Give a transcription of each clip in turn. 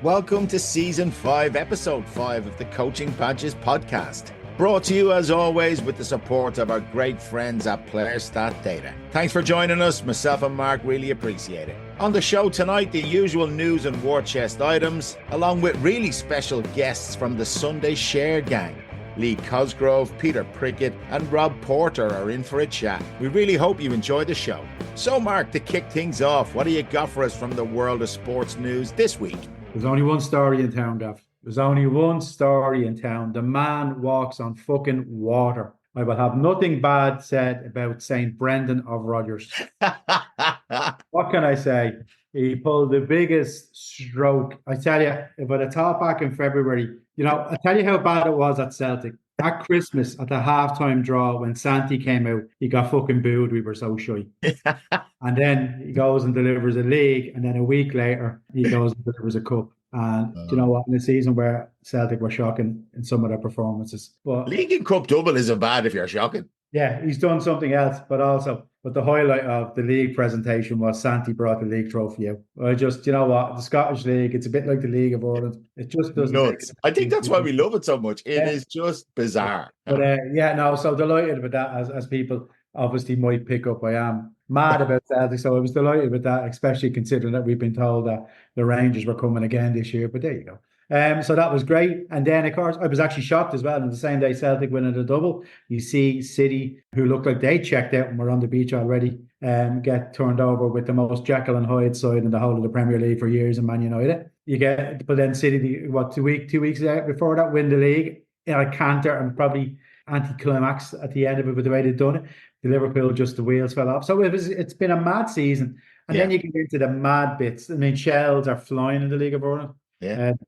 Welcome to Season 5, Episode 5 of the Coaching Badges podcast. Brought to you, as always, with the support of our great friends at PlayerStatData. Thanks for joining us. Myself and Mark really appreciate it. On the show tonight, the usual news and warchest items, along with really special guests from the Sunday Share gang. Lee Cosgrove, Peter Prickett and Rob Porter are in for a chat. We really hope you enjoy the show. So Mark, to kick things off, what do you got for us from the world of sports news this week? There's only one story in town, Gav. There's only one story in town. The man walks on fucking water. I will have nothing bad said about St. Brendan of Rogers. What can I say? He pulled the biggest stroke. I tell you, if I'd have thought back in February, I tell you how bad it was at Celtic. At Christmas, at the halftime draw, when Santi came out, he got fucking booed. We were so shy. And then he goes and delivers a league. And then a week later, he goes and delivers a cup. And do you know what? In a season where Celtic were shocking in some of their performances. But league and cup double isn't bad if you're shocking. Yeah, he's done something else, but the highlight of the league presentation was Santi brought the league trophy out. You know what? The Scottish League, it's a bit like the League of Ireland. It just doesn't. Nuts. I think that's why we love it so much. It is just bizarre. But so delighted with that, as people obviously might pick up. I am mad about Celtic, so I was delighted with that, especially considering that we've been told that the Rangers were coming again this year. But there you go. So that was great. And then, of course, I was actually shocked as well. On the same day Celtic winning the double, you see City, who looked like they checked out and were on the beach already, get turned over with the most Jekyll and Hyde side in the whole of the Premier League for years in Man United. But then City, 2 weeks before that, win the league in a canter and probably anticlimax at the end of it with the way they've done it. The Liverpool, just the wheels fell off. So it's been a mad season. And then you get into the mad bits. I mean, shells are flying in the League of Ireland.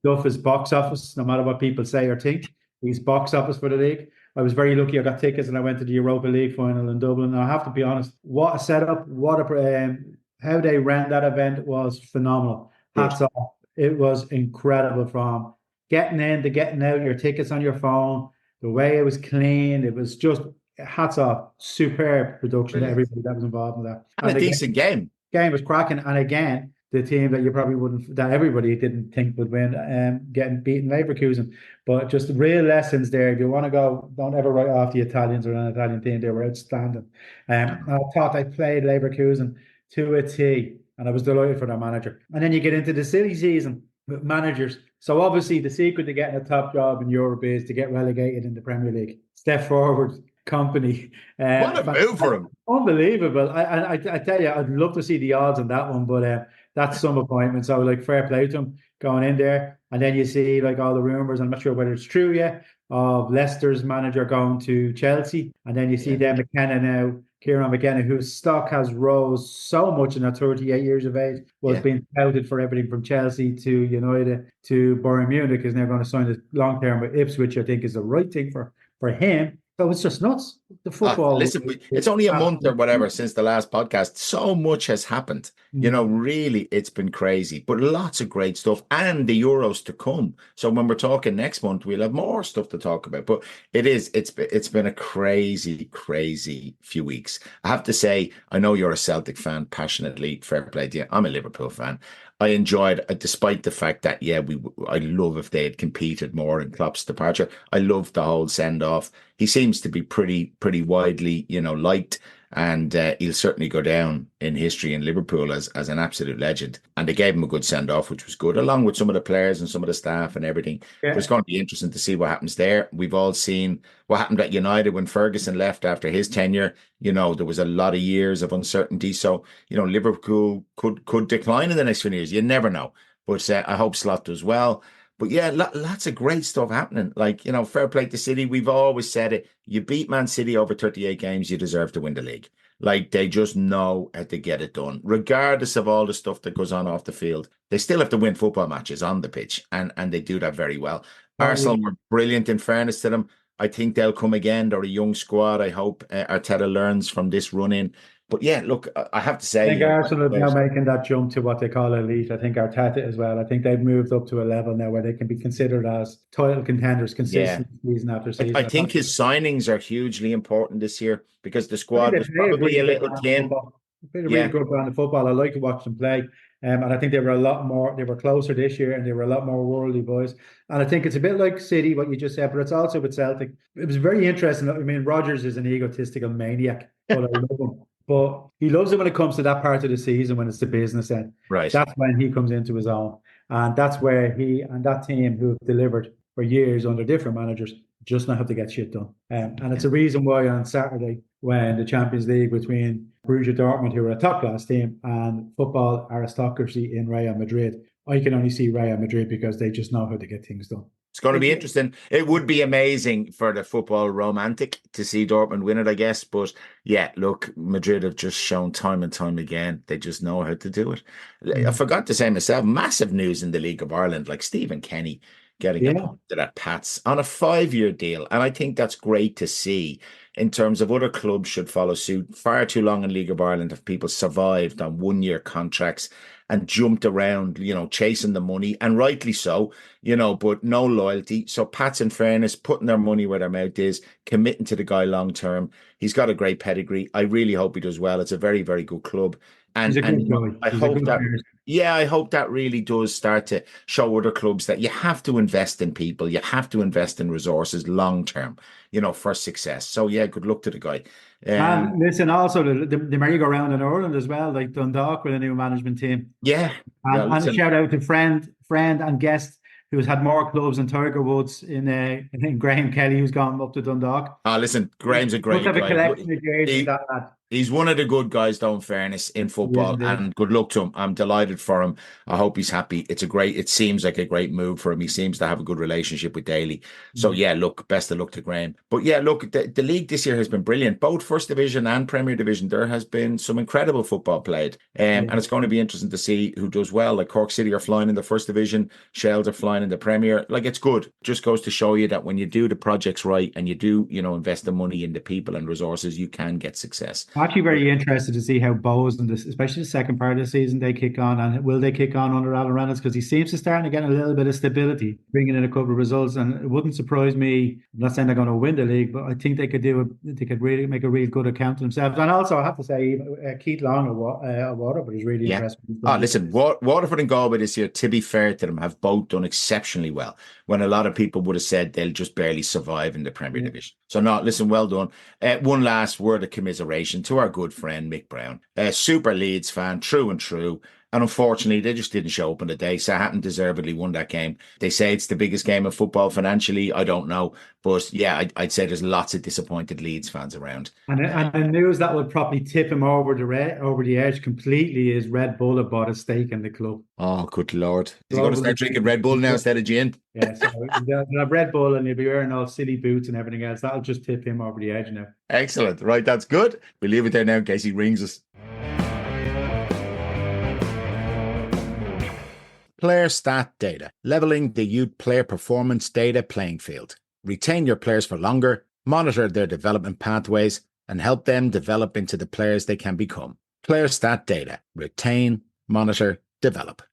Duff is box office, no matter what people say or think. He's box office for the league. I was very lucky. I got tickets and I went to the Europa League final in Dublin. And I have to be honest, what a setup, how they ran that event was phenomenal. Hats off. It was incredible, from getting in to getting out, your tickets on your phone, the way it was clean. It was just hats off. Superb production to everybody that was involved in that. And a decent game. Game was cracking. And again, the team that everybody didn't think would win, getting beaten Leverkusen. But just real lessons there. If you want to go, don't ever write off the Italians or an Italian team. They were outstanding. I thought they played Leverkusen to a T, and I was delighted for their manager. And then you get into the silly season with managers. So obviously the secret to getting a top job in Europe is to get relegated in the Premier League. Step forward, company. What a move for him. Unbelievable. I tell you, I'd love to see the odds on that one, but that's some appointment. So fair play to him going in there. And then you see all the rumours, I'm not sure whether it's true yet, of Leicester's manager going to Chelsea. And then you see McKenna now, Kieran McKenna, whose stock has rose so much in her 38 years of age, was being touted for everything from Chelsea to United to Bayern Munich, is now going to sign a long term with Ipswich. I think is the right thing for him. So it's just nuts. The football. Listen, it's only a month or whatever since the last podcast. So much has happened. Really, it's been crazy. But lots of great stuff, and the Euros to come. So when we're talking next month, we'll have more stuff to talk about. But it's been a crazy, crazy few weeks. I have to say, I know you're a Celtic fan, passionately. Fair play to you. I'm a Liverpool fan. I enjoyed, despite the fact that, I love if they had competed more in Klopp's departure. I love the whole send-off. He seems to be pretty widely, liked, and he'll certainly go down in history in Liverpool as an absolute legend. And they gave him a good send-off, which was good, along with some of the players and some of the staff and everything. But it's going to be interesting to see what happens there. We've all seen what happened at United when Ferguson left after his tenure. There was a lot of years of uncertainty. So, Liverpool could decline in the next few years. You never know. But I hope Slot does well. But lots of great stuff happening. Fair play to City. We've always said it. You beat Man City over 38 games, you deserve to win the league. They just know how to get it done. Regardless of all the stuff that goes on off the field, they still have to win football matches on the pitch. And they do that very well. Arsenal were brilliant, in fairness to them. I think they'll come again. They're a young squad. I hope Arteta learns from this run-in. But look, I have to say, I think Arsenal are now making that jump to what they call elite. I think Arteta as well. I think they've moved up to a level now where they can be considered as title contenders consistently season after season. I think his signings are hugely important this year because the squad was probably a little thin. Played a really good brand of football. I like to watch them play. And I think they were closer this year and they were a lot more worldly boys. And I think it's a bit like City, what you just said, but it's also with Celtic. It was very interesting. I mean, Rodgers is an egotistical maniac, but I love him. But he loves it when it comes to that part of the season when it's the business end. Right. That's when he comes into his own. And that's where he and that team who have delivered for years under different managers just know how to get shit done. And it's a reason why on Saturday, when the Champions League between Borussia Dortmund, who are a top-class team, and football aristocracy in Real Madrid, I can only see Real Madrid because they just know how to get things done. It's going to be interesting. It would be amazing for the football romantic to see Dortmund win it, I guess. But yeah, look, Madrid have just shown time and time again they just know how to do it. I forgot to say myself, massive news in the League of Ireland, like Stephen Kenny getting appointed at Pats on a 5-year deal. And I think that's great to see in terms of other clubs should follow suit. Far too long in League of Ireland have people survived on 1-year contracts and jumped around, chasing the money, and rightly so, but no loyalty. So Pats, in fairness, putting their money where their mouth is, committing to the guy long term. He's got a great pedigree. I really hope he does well. It's a very, very good club. And, he's a good guy. I hope that really does start to show other clubs that you have to invest in people. You have to invest in resources long term, for success. So yeah, good luck to the guy. And listen, also the merry-go-round in Ireland as well, like Dundalk with a new management team. Yeah. And a shout out to friend and guest who's had more clubs than Tiger Woods in Graham Kelly, who's gone up to Dundalk. Oh, listen, Graham's a great guy. A collection of jerseys, that lad. He's one of the good guys, though, in fairness, in football, and good luck to him. I'm delighted for him. I hope he's happy. It seems like a great move for him. He seems to have a good relationship with Daly. So, yeah, look, best of luck to Graham. But, yeah, look, the league this year has been brilliant. Both First Division and Premier Division, there has been some incredible football played. And it's going to be interesting to see who does well. Like Cork City are flying in the First Division. Shells are flying in the Premier. Like, it's good. Just goes to show you that when you do the projects right and you do, invest the money into people and resources, you can get success. Actually, very interested to see how Bows and this, especially the second part of the season, they kick on, and will they kick on under Alan Reynolds, because he seems to start to get a little bit of stability, bringing in a couple of results, and it wouldn't surprise me. I'm not saying they're going to win the league, but I think they could really make a real good account of themselves. And also, I have to say, Keith Long of Waterford is really impressive. Listen, Waterford and Galway this year, to be fair to them, have both done exceptionally well, when a lot of people would have said they'll just barely survive in the Premier Division. So no, listen, well done. One last word of commiseration to our good friend Mick Brown, a super Leeds fan, true and true. And unfortunately, they just didn't show up on the day. Southampton deservedly won that game. They say it's the biggest game of football financially. I don't know. But yeah, I'd say there's lots of disappointed Leeds fans around. And the news that would probably tip him over the edge completely is Red Bull have bought a stake in the club. Oh, good Lord. Is he going to start drinking Red Bull now instead of gin? Yeah, so they'll have Red Bull and he'll be wearing all silly boots and everything else. That'll just tip him over the edge now. Excellent. Right, that's good. We'll leave it there now in case he rings us. PlayerStatData, leveling the youth player performance data playing field. Retain your players for longer, monitor their development pathways, and help them develop into the players they can become. PlayerStatData, retain, monitor, develop.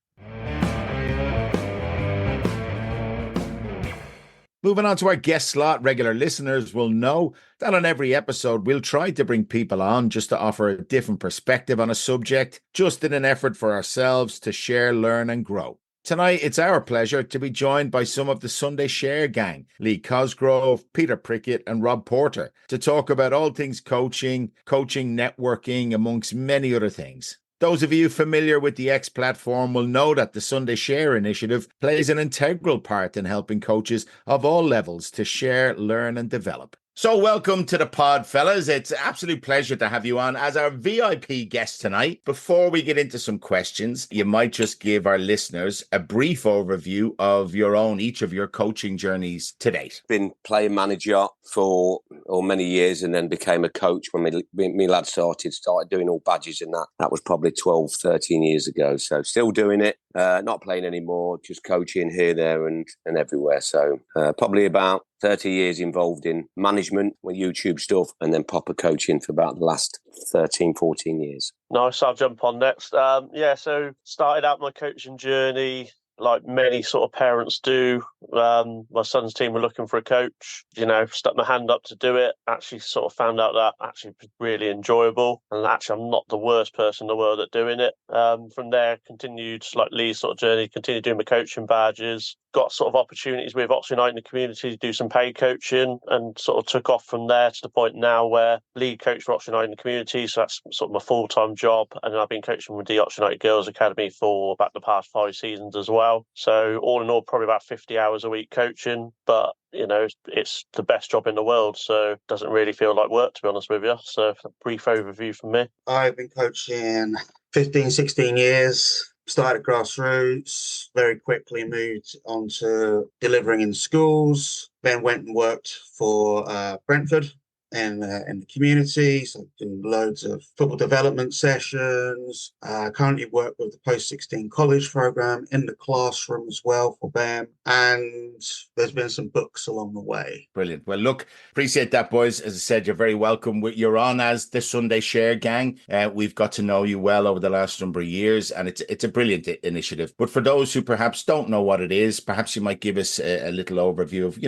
Moving on to our guest slot, regular listeners will know that on every episode, we'll try to bring people on just to offer a different perspective on a subject, just in an effort for ourselves to share, learn and grow. Tonight, it's our pleasure to be joined by some of the Sunday Share gang, Lee Cosgrove, Peter Prickett and Rob Porter, to talk about all things coaching, networking, amongst many other things. Those of you familiar with the X platform will know that the Sunday Share initiative plays an integral part in helping coaches of all levels to share, learn and develop. So welcome to the pod, fellas. It's an absolute pleasure to have you on as our VIP guest tonight. Before we get into some questions, you might just give our listeners a brief overview of each of your coaching journeys to date. Been playing manager for many years and then became a coach when my lad started doing all badges and that. That was probably 12, 13 years ago. So still doing it, not playing anymore, just coaching here, there and everywhere. So probably about 30 years involved in management with YouTube stuff and then proper coaching for about the last 13, 14 years. Nice, I'll jump on next. So started out my coaching journey like many sort of parents do. My son's team were looking for a coach, stuck my hand up to do it. Actually sort of found out that actually was really enjoyable. And actually I'm not the worst person in the world at doing it. From there, continued like Lee's sort of journey, continued doing my coaching badges, got sort of opportunities with Oxford United in the community to do some paid coaching, and sort of took off from there to the point now where lead coach for Oxford United in the community. So that's sort of my full-time job. And then I've been coaching with the Oxford United Girls Academy for about the past 5 seasons as well. So all in all, probably about 50 hours a week coaching, but it's the best job in the world, so it doesn't really feel like work, to be honest with you. So a brief overview from me. I've been coaching 15, 16 years. Started grassroots, very quickly moved on to delivering in schools, then went and worked for Brentford in the community, so doing loads of football development sessions. Currently work with the post-16 college program in the classroom as well for them, and there's been some books along the way. Brilliant. Well, look, appreciate that, boys. As I said, you're very welcome. You're on as the Sunday Share gang. We've got to know you well over the last number of years, and it's a brilliant initiative. But for those who perhaps don't know what it is, perhaps you might give us a little overview of,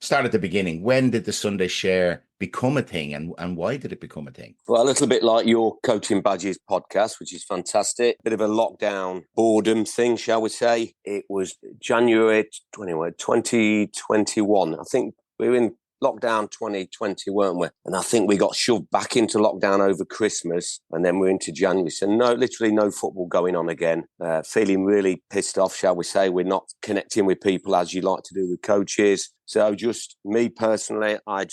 start at the beginning. When did the Sunday Share become a thing, and why did it become a thing? Well, a little bit like your Coaching Badges podcast, which is fantastic. Bit of a lockdown boredom thing, shall we say. It was January 2021. I think we were in lockdown 2020, weren't we? And I think we got shoved back into lockdown over Christmas, and then we're into January. So literally no football going on again. Feeling really pissed off, shall we say. We're not connecting with people as you like to do with coaches. So just me personally, I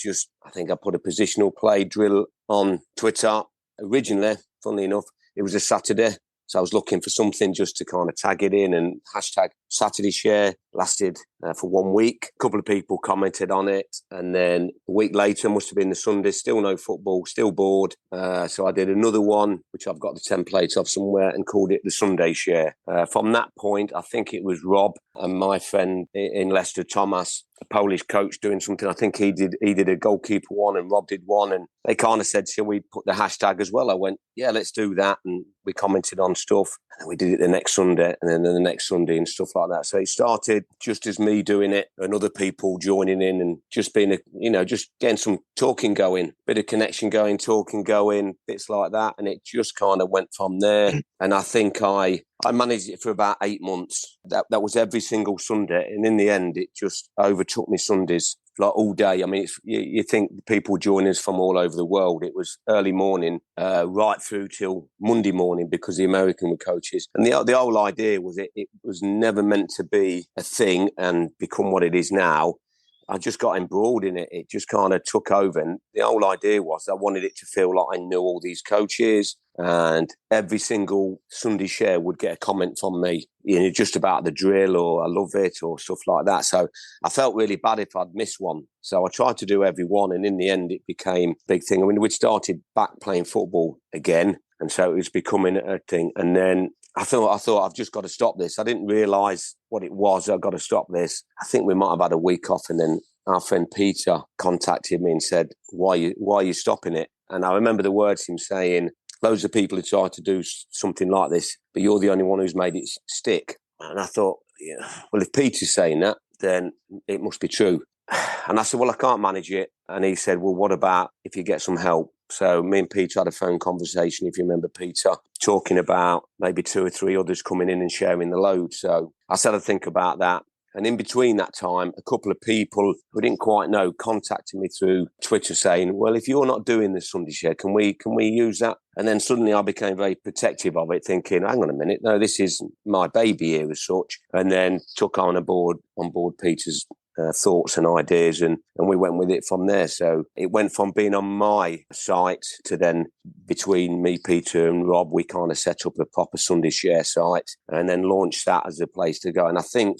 think I put a positional play drill on Twitter. Originally, funnily enough, it was a Saturday. So I was looking for something just to kind of tag it in, and hashtag Saturday Share lasted for 1 week. A couple of people commented on it. And then a week later, must have been the Sunday, still no football, still bored. So I did another one, which I've got the template of somewhere, and called it the Sunday Share. From that point, I think it was Rob and my friend in Leicester, Thomas, a Polish coach, doing something. I think he did a goalkeeper one and Rob did one, and they kind of said, shall we put the hashtag as well? I went, yeah, let's do that. And we commented on stuff, and then we did it the next Sunday, and then the next Sunday and stuff like that. So it started just as me doing it and other people joining in, and just being just getting some talking going, bit of connection going, talking going, bits like that. And it just kind of went from there. And I think I managed it for about 8 months. That was every single Sunday. And in the end, it just overtook me Sundays, like all day. I mean, you think people join us from all over the world. It was early morning, right through till Monday morning, because the American were coaches. And the whole idea was it was never meant to be a thing and become what it is now. I just got embroiled in it. It just kind of took over. And the whole idea was I wanted it to feel like I knew all these coaches, and every single Sunday Share would get a comment from me, just about the drill, or I love it, or stuff like that. So I felt really bad if I'd missed one. So I tried to do every one, and in the end, it became a big thing. I mean, we'd started back playing football again, and so it was becoming a thing. And then I thought I've just got to stop this. I didn't realise what it was. I've got to stop this. I think we might have had a week off, and then our friend Peter contacted me and said, why are you stopping it? And I remember the words him saying, loads of people have tried to do something like this, but you're the only one who's made it stick. And I thought, well, if Peter's saying that, then it must be true. And I said, well, I can't manage it. And he said, well, what about if you get some help? So me and Peter had a phone conversation, if you remember Peter, talking about maybe 2 or 3 others coming in and sharing the load. So I said, I'd think about that. And in between that time, a couple of people who didn't quite know contacted me through Twitter saying, well, if you're not doing the Sunday Share, can we use that? And then suddenly I became very protective of it, thinking, hang on a minute, no, this is my baby here as such. And then took on board Peter's thoughts and ideas, and we went with it from there. So it went from being on my site to then between me, Peter and Rob, we kind of set up a proper Sunday Share site and then launched that as a place to go. And I think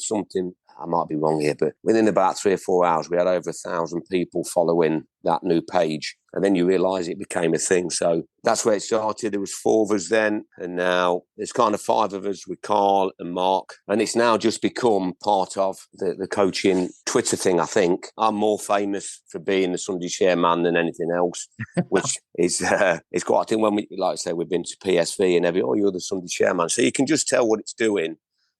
I might be wrong here, but within about 3 or 4 hours, we had over 1,000 people following that new page. And then you realise it became a thing. So that's where it started. There was 4 of us then, and now there's kind of 5 of us with Carl and Mark. And it's now just become part of the coaching Twitter thing, I think. I'm more famous for being the Sunday Share man than anything else, which is quite a thing. When we, like I say, we've been to PSV and you're the Sunday Share man. So you can just tell what it's doing.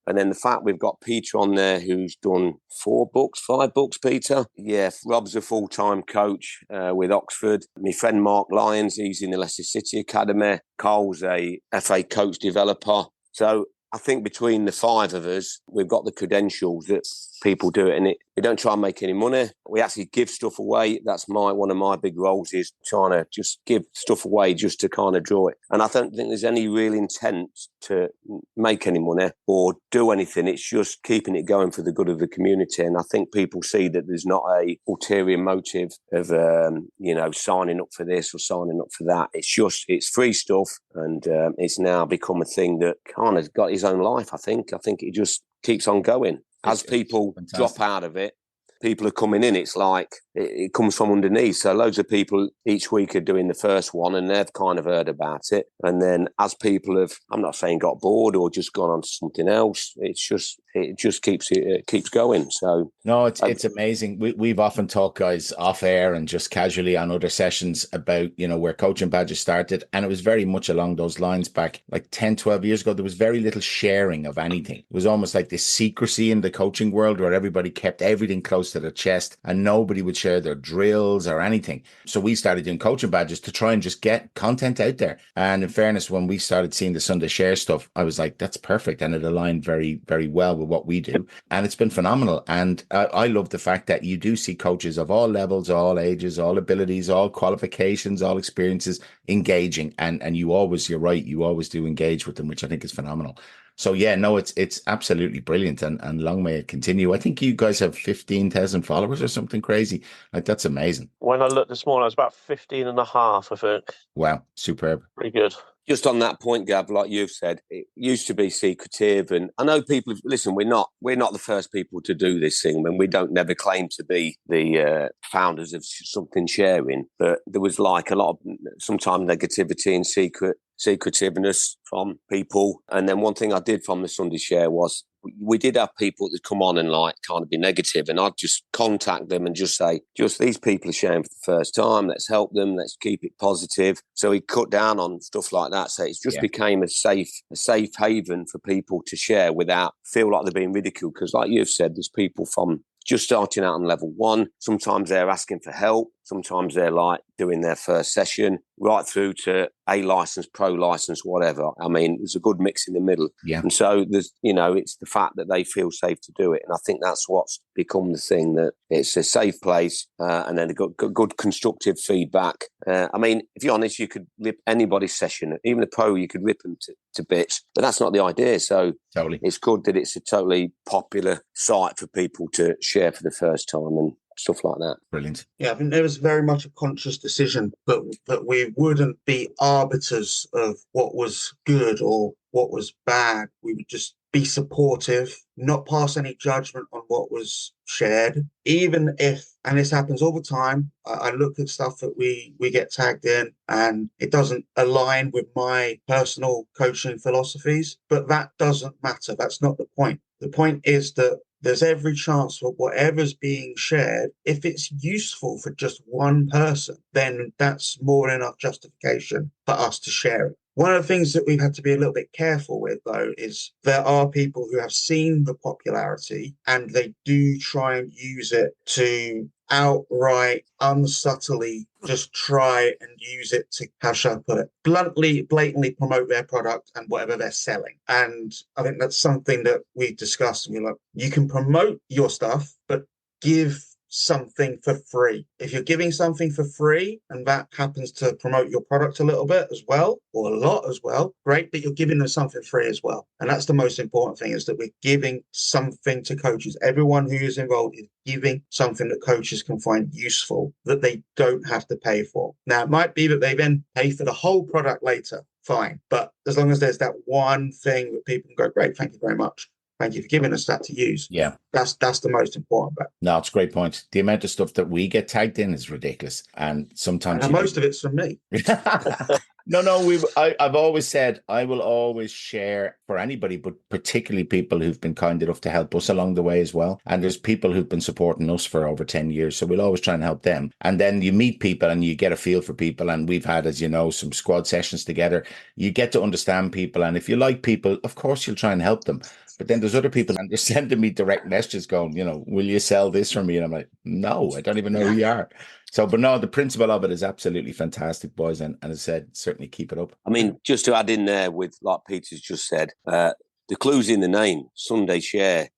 And then the fact we've got Peter on there, who's done 5 books, Peter. Yeah, Rob's a full-time coach with Oxford. My friend Mark Lyons, he's in the Leicester City Academy. Carl's a FA coach developer. So I think between the 5 of us, we've got the credentials that people do it, and we don't try and make any money. We actually give stuff away. That's one of my big roles, is trying to just give stuff away just to kind of draw it. And I don't think there's any real intent to make any money or do anything. It's just keeping it going for the good of the community. And I think people see that there's not a ulterior motive of, signing up for this or signing up for that. It's free stuff, and it's now become a thing that kind of got his own life, I think. I think it just keeps on going. As people drop out of it, people are coming in. It's like it comes from underneath. So loads of people each week are doing the first one, and they've kind of heard about it. And then as people have, I'm not saying got bored or just gone on to something else, it just keeps going. So no, it's amazing. We've often talked, guys, off air and just casually on other sessions about, where coaching badges started. And it was very much along those lines back like 10, 12 years ago. There was very little sharing of anything. It was almost like this secrecy in the coaching world where everybody kept everything close to their chest and nobody would share their drills or anything. So we started doing coaching badges to try and just get content out there. And in fairness, when we started seeing the Sunday Share stuff, I was like, that's perfect. And it aligned very, very well with what we do. And it's been phenomenal. And I love the fact that you do see coaches of all levels, all ages, all abilities, all qualifications, all experiences engaging. And you're right, you always do engage with them, which I think is phenomenal. So yeah, no, it's absolutely brilliant, and long may it continue. I think you guys have 15,000 followers or something crazy. Like, that's amazing. When I looked this morning, I was about 15 and a half, I think. Wow, superb. Pretty good. Just on that point, Gav, like you've said, it used to be secretive, and I know people. Listen, we're not the first people to do this thing, and we don't never claim to be the founders of something sharing. But there was like a lot of sometimes negativity and secretiveness from people. And then one thing I did from the Sunday Share was we did have people that come on and like kind of be negative, and I'd just contact them and just say, just these people are sharing for the first time, let's help them, let's keep it positive. So he cut down on stuff like that. So it's just became a safe haven for people to share without feel like they're being ridiculed. Because like you've said, there's people from just starting out on level 1. Sometimes they're asking for help. Sometimes they're like doing their first session, right through to A license, pro license, whatever. I mean, there's a good mix in the middle. Yeah. And so there's, it's the fact that they feel safe to do it. And I think that's what's become the thing, that it's a safe place, and then good constructive feedback. I mean, if you're honest, you could rip anybody's session, even a pro, you could rip them to bits, but that's not the idea. So totally, it's good that it's a totally popular site for people to share for the first time and stuff like that. Brilliant. Yeah, I think there was very much a conscious decision that we wouldn't be arbiters of what was good or what was bad. We would just be supportive, not pass any judgment on what was shared, even if, and this happens all the time, I look at stuff that we get tagged in and it doesn't align with my personal coaching philosophies, but that doesn't matter. That's not the point. The point is that there's every chance for whatever's being shared, if it's useful for just one person, then that's more than enough justification for us to share it. One of the things that we've had to be a little bit careful with, though, is there are people who have seen the popularity and they do try and use it to outright, unsubtly, just try and use it to, how shall I put it, blatantly promote their product and whatever they're selling. And I think that's something that we discussed. And we're like, you can promote your stuff, but give something for free. If you're giving something for free and that happens to promote your product a little bit as well, or a lot as well, great, but you're giving them something free as well. And that's the most important thing, is that we're giving something to coaches. Everyone who is involved is giving something that coaches can find useful that they don't have to pay for. Now, it might be that they then pay for the whole product later, fine. But as long as there's that one thing that people can go, great, thank you very much. Thank you for giving us that to use. Yeah. That's the most important bit. No, it's a great point. The amount of stuff that we get tagged in is ridiculous. And sometimes... And most of it's from me. No, I've always said I will always share for anybody, but particularly people who've been kind enough to help us along the way as well. And there's people who've been supporting us for over 10 years. So we'll always try and help them. And then you meet people and you get a feel for people. And we've had, as you know, some squad sessions together. You get to understand people. And if you like people, of course, you'll try and help them. But then there's other people and they're sending me direct messages going, will you sell this for me? And I'm like, no, I don't even know who you are. So, but no, the principle of it is absolutely fantastic, boys. And as I said, certainly keep it up. I mean, just to add in there with, like Peter's just said, the clue's in the name, Sunday Share.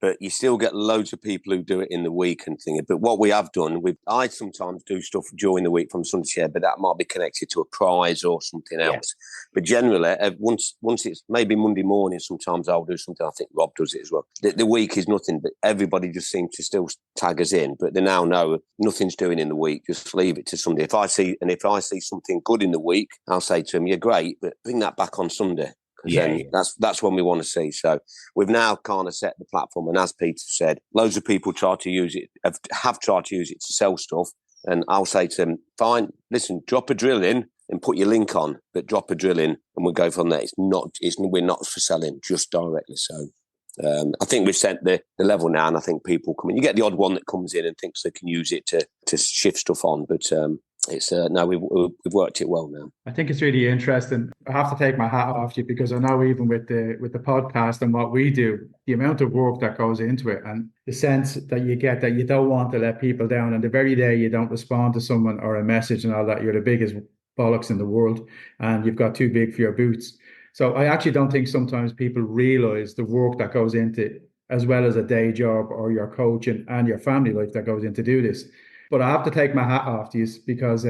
But you still get loads of people who do it in the week and things. But what we have done, I sometimes do stuff during the week from Sunday Share, but that might be connected to a prize or something else. But generally, once it's maybe Monday morning, sometimes I'll do something. I think Rob does it as well. The week is nothing, but everybody just seems to still tag us in. But they now know nothing's doing in the week. Just leave it to Sunday. If I see something good in the week, I'll say to them, "You're great, but bring that back on Sunday." That's when we want to see. So we've now kind of set the platform, and as Peter said, loads of people try to use it, have tried to use it to sell stuff. And I'll say to them, fine, listen, drop a drill in and put your link on, but drop a drill in and we'll go from there. We're not for selling, just directly. So I think we've set the level now, and I think people come in. You get the odd one that comes in and thinks they can use it to shift stuff on, but it's no, we've worked it well now. I think it's really interesting. I have to take my hat off to you, because I know even with the podcast and what we do, the amount of work that goes into it, and the sense that you get that you don't want to let people down. And the very day you don't respond to someone or a message and all that, you're the biggest bollocks in the world, and you've got too big for your boots. So I actually don't think sometimes people realize the work that goes into it, as well as a day job or your coaching and your family life that goes into do this. But I have to take my hat off to you, because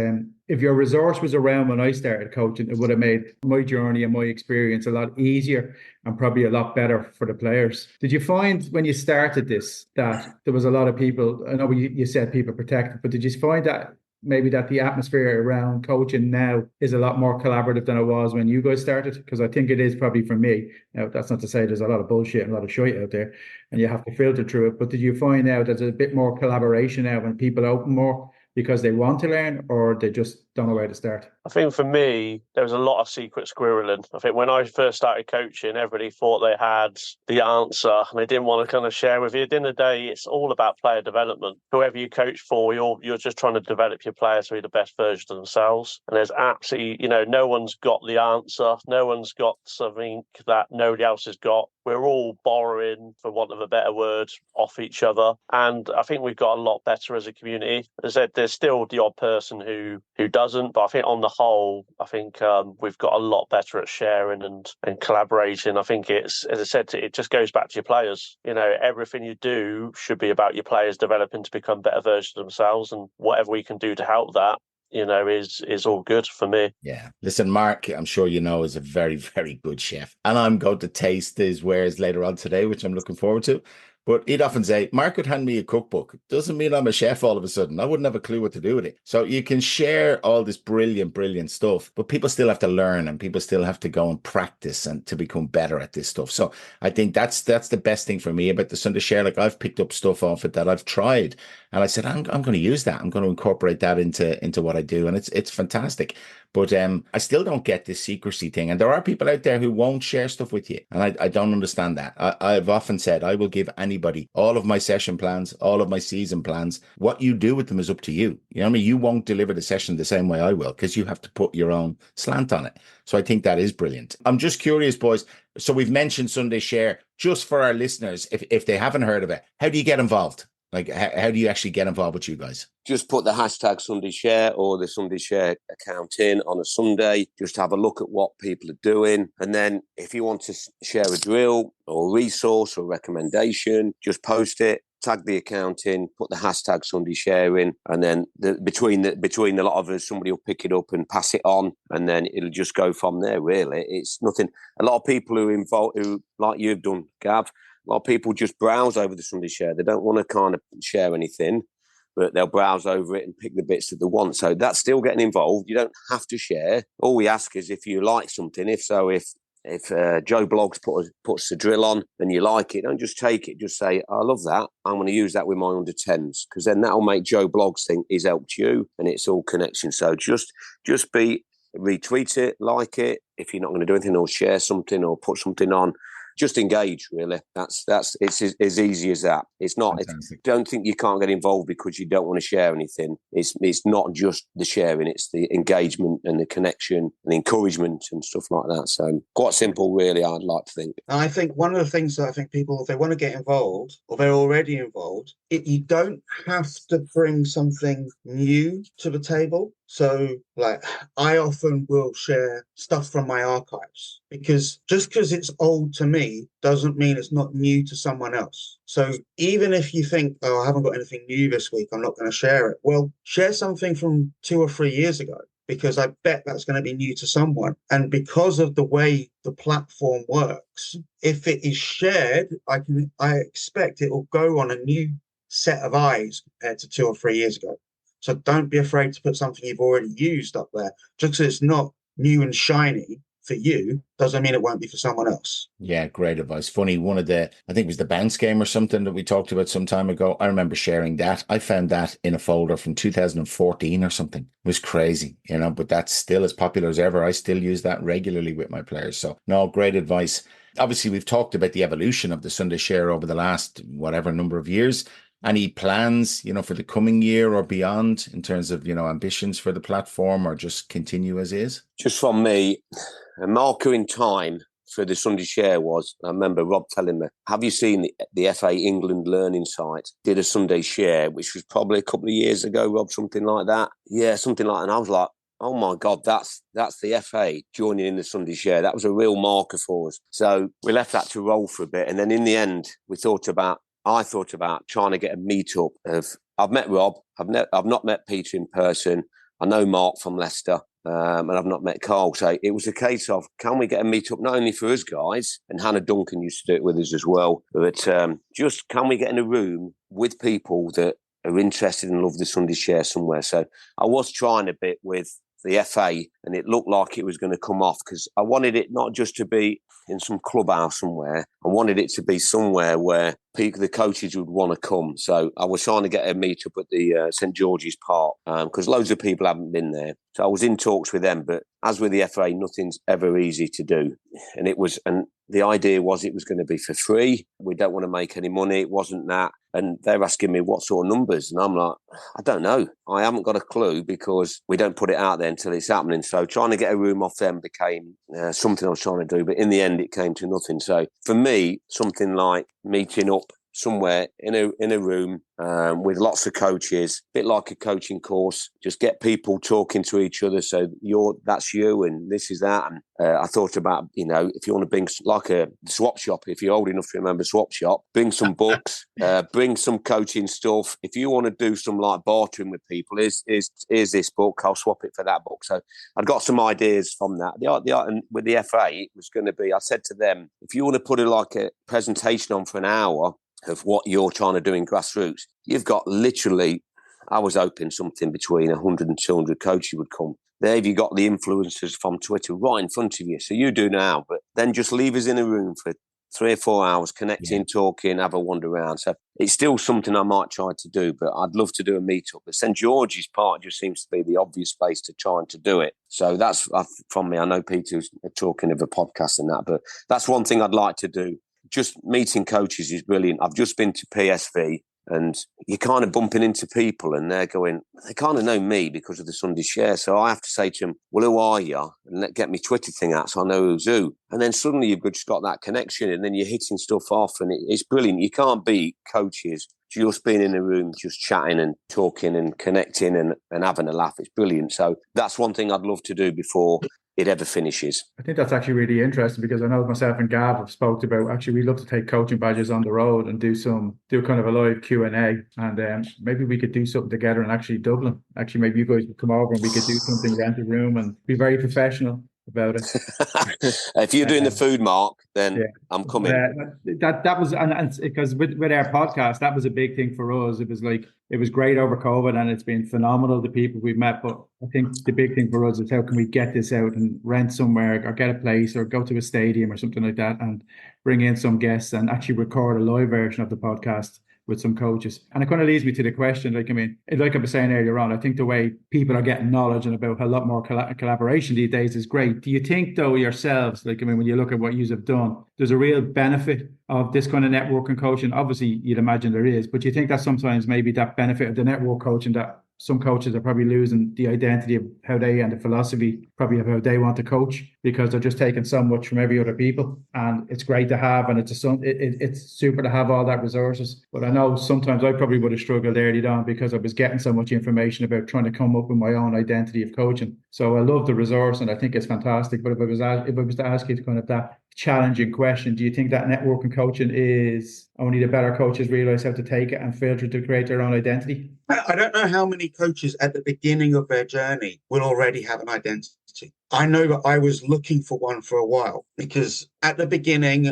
if your resource was around when I started coaching, it would have made my journey and my experience a lot easier and probably a lot better for the players. Did you find when you started this that there was a lot of people, I know you said people protected, but did you find that maybe that the atmosphere around coaching now is a lot more collaborative than it was when you guys started? Because I think it is probably for me. Now, that's not to say there's a lot of bullshit and a lot of shit out there and you have to filter through it. But did you find out there's a bit more collaboration now when people open more because they want to learn, or they just don't know where to start? I think for me, there was a lot of secret squirreling. I think when I first started coaching, everybody thought they had the answer and they didn't want to kind of share with you. At the end of the day, it's all about player development. Whoever you coach for, you're just trying to develop your players to be the best version of themselves. And there's absolutely, no one's got the answer. No one's got something that nobody else has got. We're all borrowing, for want of a better word, off each other. And I think we've got a lot better as a community. As I said, there's still the odd person who doesn't, but I think on the whole, I think we've got a lot better at sharing and collaborating. I think it's, as I said, it just goes back to your players. Everything you do should be about your players developing to become better versions of themselves, and whatever we can do to help that, is all good for me. Yeah. Listen, Mark, I'm sure is a very, very good chef. And I'm going to taste his wares later on today, which I'm looking forward to. But he'd often say, Mark would hand me a cookbook. Doesn't mean I'm a chef all of a sudden. I wouldn't have a clue what to do with it. So you can share all this brilliant, brilliant stuff, but people still have to learn, and people still have to go and practice and to become better at this stuff. So I think that's the best thing for me about the Sunday Share. Like, I've picked up stuff off it that I've tried, and I said, I'm going to use that. I'm going to incorporate that into what I do. And it's fantastic. But I still don't get this secrecy thing. And there are people out there who won't share stuff with you. And I don't understand that. I've often said, I will give anybody all of my session plans, all of my season plans. What you do with them is up to you. You know what I mean? You won't deliver the session the same way I will, because you have to put your own slant on it. So I think that is brilliant. I'm just curious, boys. So we've mentioned Sunday Share. Just for our listeners, if they haven't heard of it, how do you get involved? Like, how do you actually get involved with you guys? Just put the hashtag Sunday Share or the Sunday Share account in on a Sunday. Just have a look at what people are doing. And then if you want to share a drill or a resource or a recommendation, just post it, tag the account in, put the hashtag Sunday Share in. And then between a lot of us, somebody will pick it up and pass it on. And then it'll just go from there, really. It's nothing. A lot of people who are involved, who, like you've done, Gav, a lot of people just browse over the Sunday Share. They don't want to kind of share anything, but they'll browse over it and pick the bits that they want. So that's still getting involved. You don't have to share. All we ask is if you like something. If Joe Bloggs puts the drill on and you like it, don't just take it. Just say, I love that. I'm going to use that with my under 10s, because then that'll make Joe Bloggs think he's helped you, and it's all connection. So just retweet it, like it. If you're not going to do anything, or share something or put something on, just engage, really. It's as easy as that. It's not. Don't think you can't get involved because you don't want to share anything. It's not just the sharing. It's the engagement and the connection and the encouragement and stuff like that. So quite simple, really. I'd like to think. I think one of the things that I think people, if they want to get involved or they're already involved, you don't have to bring something new to the table. So, like, I often will share stuff from my archives because just because it's old to me doesn't mean it's not new to someone else. So even if you think, oh, I haven't got anything new this week, I'm not going to share it. Well, share something from 2 or 3 years ago, because I bet that's going to be new to someone. And because of the way the platform works, if it is shared, I expect it will go on a new set of eyes compared to 2 or 3 years ago. So don't be afraid to put something you've already used up there. Just because it's not new and shiny for you doesn't mean it won't be for someone else. Yeah, great advice. Funny, one of I think it was the bounce game or something that we talked about some time ago. I remember sharing that. I found that in a folder from 2014 or something. It was crazy, but that's still as popular as ever. I still use that regularly with my players. So no, great advice. Obviously, we've talked about the evolution of the Sunday Share over the last whatever number of years. Any plans, for the coming year or beyond in terms of, ambitions for the platform, or just continue as is? Just from me, a marker in time for the Sunday Share was, I remember Rob telling me, have you seen the FA England learning site did a Sunday Share, which was probably a couple of years ago, Rob, something like that. Yeah, something like that. And I was like, oh my God, that's the FA joining in the Sunday Share. That was a real marker for us. So we left that to roll for a bit. And then in the end, I thought about trying to get a meetup of. I've met Rob. I've not met Peter in person. I know Mark from Leicester, and I've not met Carl. So it was a case of, can we get a meetup not only for us guys, and Hannah Duncan used to do it with us as well, but just can we get in a room with people that are interested and love the Sunday Share somewhere? So I was trying a bit with the FA, and it looked like it was going to come off because I wanted it not just to be in some clubhouse somewhere. I wanted it to be somewhere where the coaches would want to come. So I was trying to get a meetup at the St George's Park because loads of people haven't been there. So I was in talks with them, but as with the FA, nothing's ever easy to do. And the idea was it was going to be for free. We don't want to make any money. It wasn't that. And they're asking me what sort of numbers. And I'm like, I don't know. I haven't got a clue because we don't put it out there until it's happening. So trying to get a room off them became something I was trying to do. But in the end, it came to nothing. So for me, something like meeting up somewhere in a room with lots of coaches, a bit like a coaching course, just get people talking to each other. So that's you and this is that. And I thought about, if you want to bring like a swap shop, if you're old enough to remember swap shop, bring some books, bring some coaching stuff. If you want to do some like bartering with people, here's this book, I'll swap it for that book. So I've got some ideas from that. And with the FA, it was going to be, I said to them, if you want to put a presentation on for an hour of what you're trying to do in grassroots, you've got literally, I was hoping something between 100 and 200 coaches would come. There you got the influencers from Twitter right in front of you. So you do now, but then just leave us in a room for 3 or 4 hours, connecting, talking, have a wander around. So it's still something I might try to do, but I'd love to do a meetup. The St George's Park just seems to be the obvious place to try and to do it. So that's from me. I know Peter's talking of a podcast and that, but that's one thing I'd like to do. Just meeting coaches is brilliant. I've just been to PSV and you're kind of bumping into people and they kind of know me because of the Sunday Share. So I have to say to them, well, who are you? And get me Twitter thing out so I know who's who. And then suddenly you've just got that connection and then you're hitting stuff off and it's brilliant. You can't beat coaches just being in a room, just chatting and talking and connecting and having a laugh. It's brilliant. So that's one thing I'd love to do before it ever finishes. I think that's actually really interesting because I know myself and Gav have spoke about actually we'd love to take coaching badges on the road and do kind of a live Q&A and maybe we could do something together in actually Dublin. Actually, maybe you guys would come over and we could do something, rent a room and be very professional about it. If you're doing the food, Mark, then I'm coming. That was and because with our podcast, that was a big thing for us. It was great over COVID and it's been phenomenal, the people we've met. But I think the big thing for us is how can we get this out and rent somewhere or get a place or go to a stadium or something like that and bring in some guests and actually record a live version of the podcast with some coaches. And it kind of leads me to the question, like I was saying earlier on, I think the way people are getting knowledge and about a lot more collaboration these days is great. Do you think though yourselves, when you look at what you have done, there's a real benefit of this kind of networking coaching? Obviously you'd imagine there is, but you think that sometimes maybe that benefit of the network coaching, that some coaches are probably losing the identity of how they and the philosophy probably of how they want to coach, because they're just taking so much from every other people, and it's great to have, and it's super to have all that resources. But I know sometimes I probably would have struggled early on because I was getting so much information about trying to come up with my own identity of coaching. So I love the resource and I think it's fantastic. But if I was to ask you kind of that challenging question, do you think that networking coaching is only the better coaches realize how to take it and filter to create their own identity? I don't know how many coaches at the beginning of their journey will already have an identity. I know that I was looking for one for a while, because at the beginning,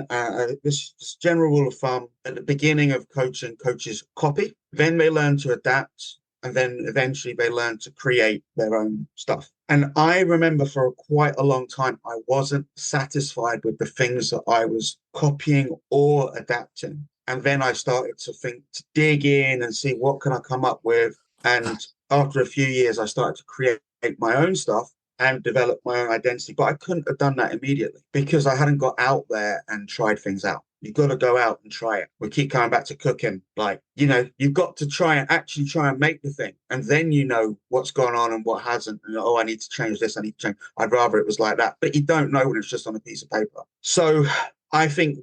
this general rule of thumb, at the beginning of coaching, coaches copy, then they learn to adapt, and then eventually they learn to create their own stuff. And I remember for quite a long time, I wasn't satisfied with the things that I was copying or adapting. And then I started to dig in and see what can I come up with. And after a few years, I started to create my own stuff and develop my own identity. But I couldn't have done that immediately because I hadn't got out there and tried things out. You've got to go out and try it. We keep coming back to cooking. You've got to try and make the thing. And then you know what's gone on and what hasn't. And, I need to change this. I need to change. I'd rather it was like that. But you don't know when it's just on a piece of paper. So I think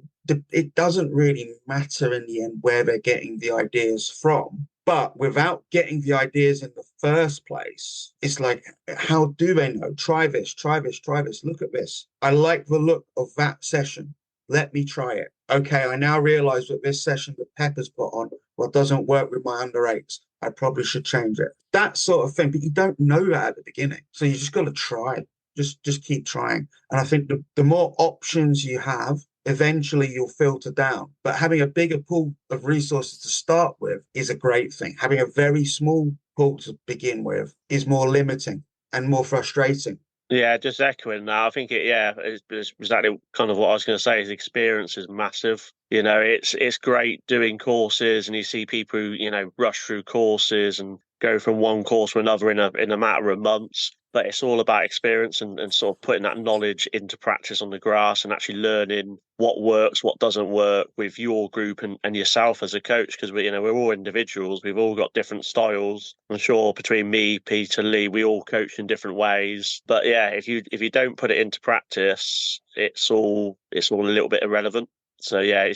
it doesn't really matter in the end where they're getting the ideas from. But without getting the ideas in the first place, it's like, how do they know? Try this, try this, try this. Look at this. I like the look of that session. Let me try it. Okay, I now realize that this session that Pepper's put on, doesn't work with my under eights. I probably should change it. That sort of thing. But you don't know that at the beginning. So you just got to try. Just keep trying. And I think the more options you have, eventually you'll filter down. But having a bigger pool of resources to start with is a great thing. Having a very small pool to begin with is more limiting and more frustrating. Yeah, just echoing that. I think it's exactly kind of what I was going to say. Is experience is massive. It's great doing courses, and you see people who rush through courses and go from one course to another in a matter of months. But it's all about experience and sort of putting that knowledge into practice on the grass and actually learning what works, what doesn't work with your group and yourself as a coach, because we're all individuals. We've all got different styles. I'm sure between me, Peter, Lee, we all coach in different ways. But yeah, if you don't put it into practice, it's all a little bit irrelevant. So yeah,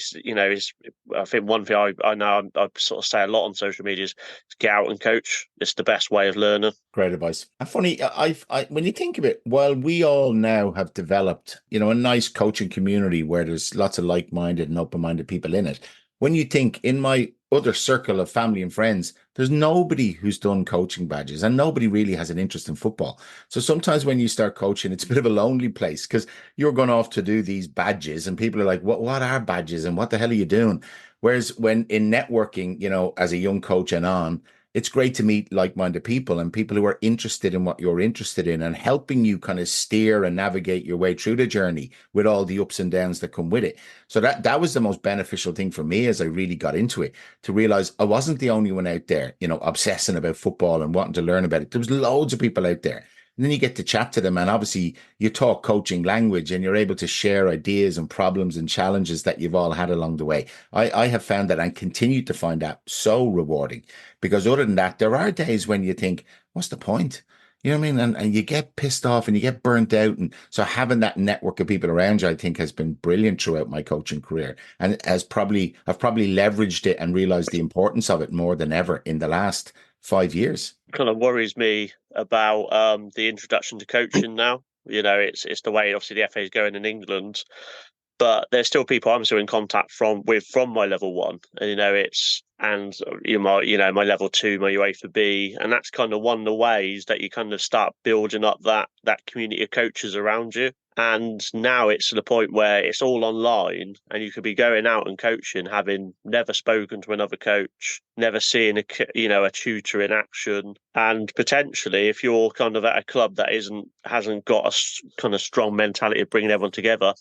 I think one thing I know I sort of say a lot on social media is get out and coach. It's the best way of learning. Great advice. And funny, I when you think of it, while we all now have developed, a nice coaching community where there's lots of like-minded and open-minded people in it, when you think in my other circle of family and friends, there's nobody who's done coaching badges and nobody really has an interest in football. So sometimes when you start coaching, it's a bit of a lonely place because you're going off to do these badges and people are like, what are badges and what the hell are you doing? Whereas when in networking, as a young coach and on, it's great to meet like-minded people and people who are interested in what you're interested in and helping you kind of steer and navigate your way through the journey with all the ups and downs that come with it. So that was the most beneficial thing for me as I really got into it, to realize I wasn't the only one out there, obsessing about football and wanting to learn about it. There was loads of people out there. And then you get to chat to them, and obviously you talk coaching language and you're able to share ideas and problems and challenges that you've all had along the way. I have found that and continue to find that so rewarding, because other than that, there are days when you think, what's the point? You know what I mean? And you get pissed off and you get burnt out. And so having that network of people around you, I think, has been brilliant throughout my coaching career. And I've probably leveraged it and realized the importance of it more than ever in the last 5 years. Kind of worries me about the introduction to coaching now. It's the way obviously the FA is going in England, but there's still people I'm still in contact from my level one, and my level two, my UEFA B, and that's kind of one of the ways that you kind of start building up that community of coaches around you. And now it's to the point where it's all online and you could be going out and coaching, having never spoken to another coach, never seen a tutor in action. And potentially, if you're kind of at a club that hasn't got a kind of strong mentality of bringing everyone together,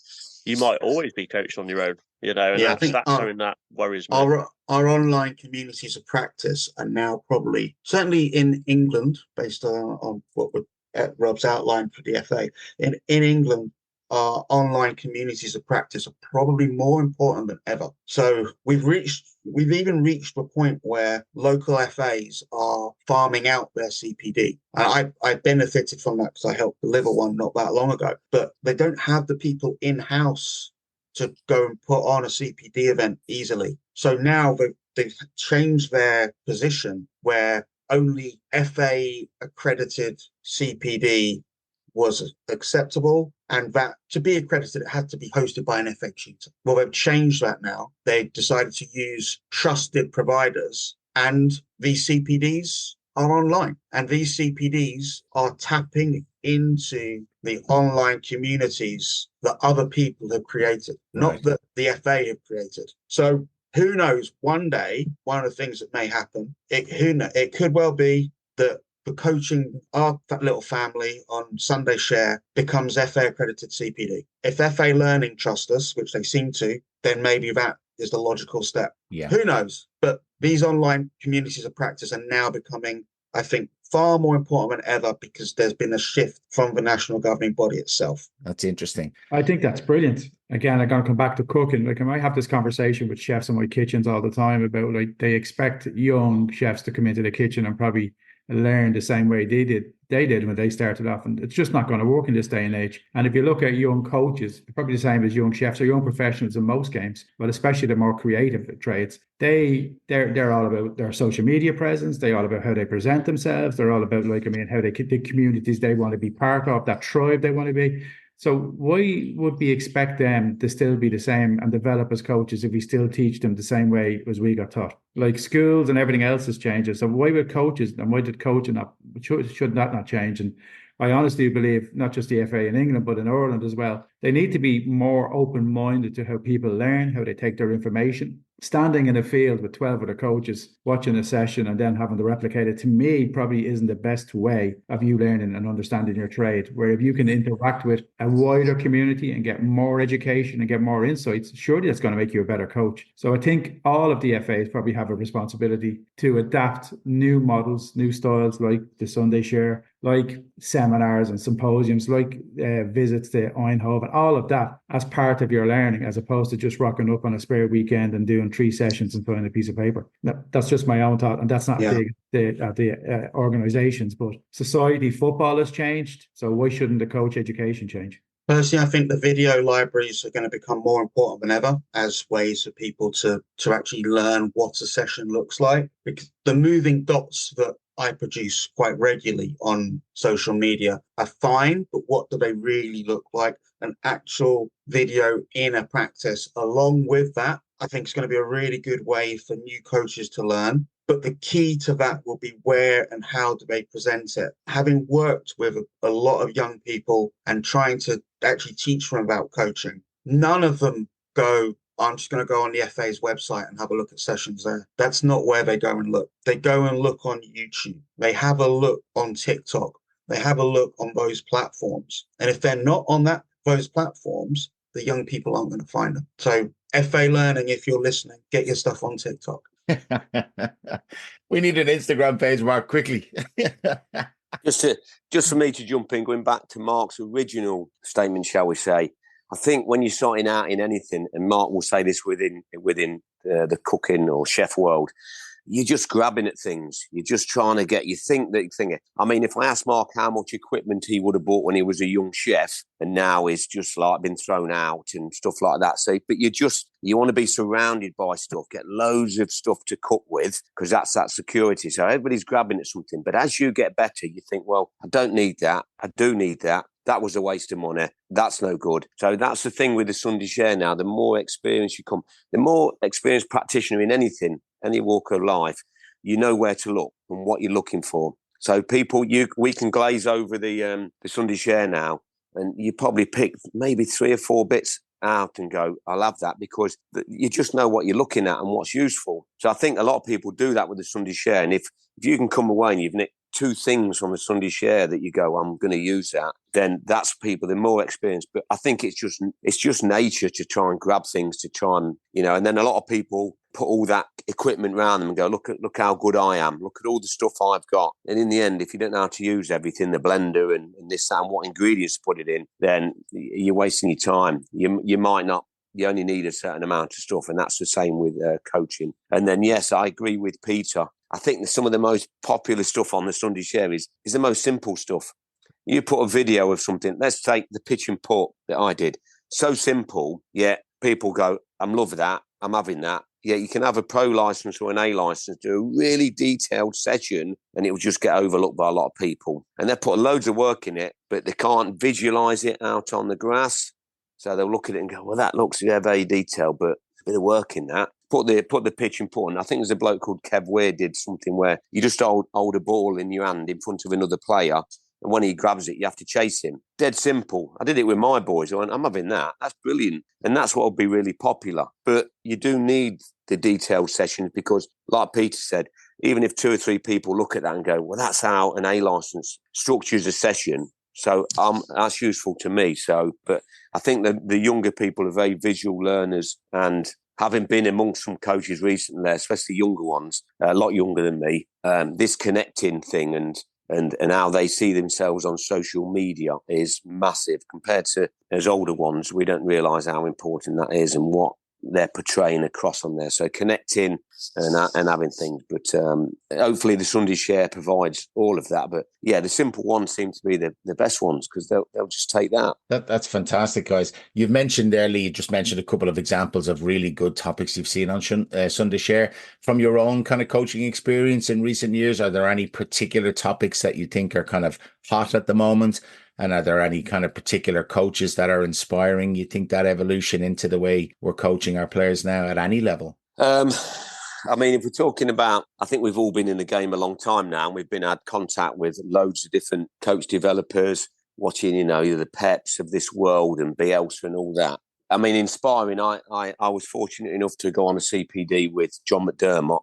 you might always be coached on your own. you know, and Yeah, I think that's something that worries me. our online communities of practice are now probably, certainly in England, based on what Rob's outlined for the FA, in England, our online communities of practice are probably more important than ever. So we've even reached a point where local FAs are farming out their CPD. And I benefited from that because I helped deliver one not that long ago. But they don't have the people in-house to go and put on a CPD event easily. So now they've changed their position where only FA accredited CPD was acceptable, and that to be accredited, it had to be hosted by an FA tutor. Well, they've changed that now. They've decided to use trusted providers, and these CPDs are online, and these CPDs are tapping into the online communities that other people have created, not that the FA have created. So who knows, one day, one of the things that may happen, it could well be that the coaching our little family on Sunday Share becomes FA accredited CPD. If FA Learning trust us, which they seem to, then maybe that is the logical step. Yeah. Who knows? But these online communities of practice are now becoming, I think, far more important than ever because there's been a shift from the national governing body itself. That's interesting. I think that's brilliant. Again, I'm going to come back to cooking. Like, I might have this conversation with chefs in my kitchens all the time about, like, they expect young chefs to come into the kitchen and probably learn the same way they did when they started off, and it's just not going to work in this day and age. And if you look at young coaches, probably the same as young chefs or young professionals in most games, but especially the more creative trades, they're all about their social media presence. They're all about how they present themselves. They're all about, like, how the communities they want to be part of, that tribe they want to be. So why would we expect them to still be the same and develop as coaches if we still teach them the same way as we got taught? Like, schools and everything else is changing. So why would coaches, and why did coaching should that not change? And I honestly believe not just the FA in England, but in Ireland as well, they need to be more open-minded to how people learn, how they take their information. Standing in a field with 12 other coaches, watching a session and then having to replicate it, to me, probably isn't the best way of you learning and understanding your trade. Where if you can interact with a wider community and get more education and get more insights, surely that's going to make you a better coach. So I think all of the FAs probably have a responsibility to adapt new models, new styles, like the Sunday Share, like seminars and symposiums, like visits to Eindhoven, all of that as part of your learning, as opposed to just rocking up on a spare weekend and doing 3 sessions and signing a piece of paper. That's just my own thought, and that's not the organizations, but society. Football has changed, so why shouldn't the coach education change? Personally, I think the video libraries are going to become more important than ever as ways for people to actually learn what a session looks like. Because the moving dots that I produce quite regularly on social media are fine, but what do they really look like? An actual video in a practice along with that, I think is going to be a really good way for new coaches to learn. But the key to that will be where and how do they present it. Having worked with a lot of young people and trying to actually teach them about coaching, none of them go, I'm just going to go on the FA's website and have a look at sessions there. That's not where they go and look. They go and look on YouTube. They have a look on TikTok. They have a look on those platforms. And if they're not on those platforms, the young people aren't going to find them. So FA Learning, if you're listening, get your stuff on TikTok. We need an Instagram page, Mark, quickly. Just for me to jump in, going back to Mark's original statement, shall we say, I think when you're starting out in anything, and Mark will say this within the cooking or chef world, you're just grabbing at things. You're just trying to get, you think. I mean, if I asked Mark how much equipment he would have bought when he was a young chef, and now he's just like been thrown out and stuff like that. So, but you want to be surrounded by stuff, get loads of stuff to cook with, because that's that security. So everybody's grabbing at something. But as you get better, you think, well, I don't need that. I do need that. That was a waste of money. That's no good. So that's the thing with the Sunday Share now. The more experience you come, the more experienced practitioner in anything, any walk of life, you know where to look and what you're looking for. So people, we can glaze over the Sunday Share now, and you probably pick maybe 3 or 4 bits out and go, I'll have that, because you just know what you're looking at and what's useful. So I think a lot of people do that with the Sunday Share. And if you can come away and you've nicked 2 things from the Sunday Share that you go, I'm going to use that, then that's people, they're more experienced. But I think it's just nature to try and grab things, to try and, and then a lot of people put all that equipment around them and go, look how good I am. Look at all the stuff I've got. And in the end, if you don't know how to use everything, the blender and this, that, and what ingredients to put it in, then you're wasting your time. You might not. You only need a certain amount of stuff. And that's the same with coaching. And then, yes, I agree with Peter. I think that some of the most popular stuff on the Sunday Share is the most simple stuff. You put a video of something. Let's take the pitch and putt that I did. So simple, yet people go, I'm loving that. I'm having that. Yeah, you can have a pro license or an A license, do a really detailed session, and it will just get overlooked by a lot of people. And they put loads of work in it, but they can't visualize it out on the grass. So they'll look at it and go, well, that looks very detailed, but there's a bit of work in that. Put the pitch and putt. And I think there's a bloke called Kev Weir did something where you just hold a ball in your hand in front of another player. And when he grabs it, you have to chase him. Dead simple. I did it with my boys. I went, I'm having that. That's brilliant. And that's what will be really popular. But you do need the detailed sessions because, like Peter said, even if 2 or 3 people look at that and go, well, that's how an A license structures a session. So that's useful to me. So, but I think that the younger people are very visual learners, and having been amongst some coaches recently, especially younger ones, a lot younger than me, this connecting thing and how they see themselves on social media is massive compared to as older ones. We don't realise how important that is and what they're portraying across on there. So connecting and having things. But hopefully the Sunday Share provides all of that. But yeah, the simple ones seem to be the best ones because they'll just take that. That's fantastic, guys. You've mentioned earlier, you just mentioned a couple of examples of really good topics you've seen on Sunday Share. From your own kind of coaching experience in recent years, are there any particular topics that you think are kind of hot at the moment? And are there any kind of particular coaches that are inspiring, you think, that evolution into the way we're coaching our players now at any level? I mean, if we're talking about, I think we've all been in the game a long time now, and we've had contact with loads of different coach developers, watching, either the Peps of this world and Bielsa and all that. I mean, inspiring. I was fortunate enough to go on a CPD with John McDermott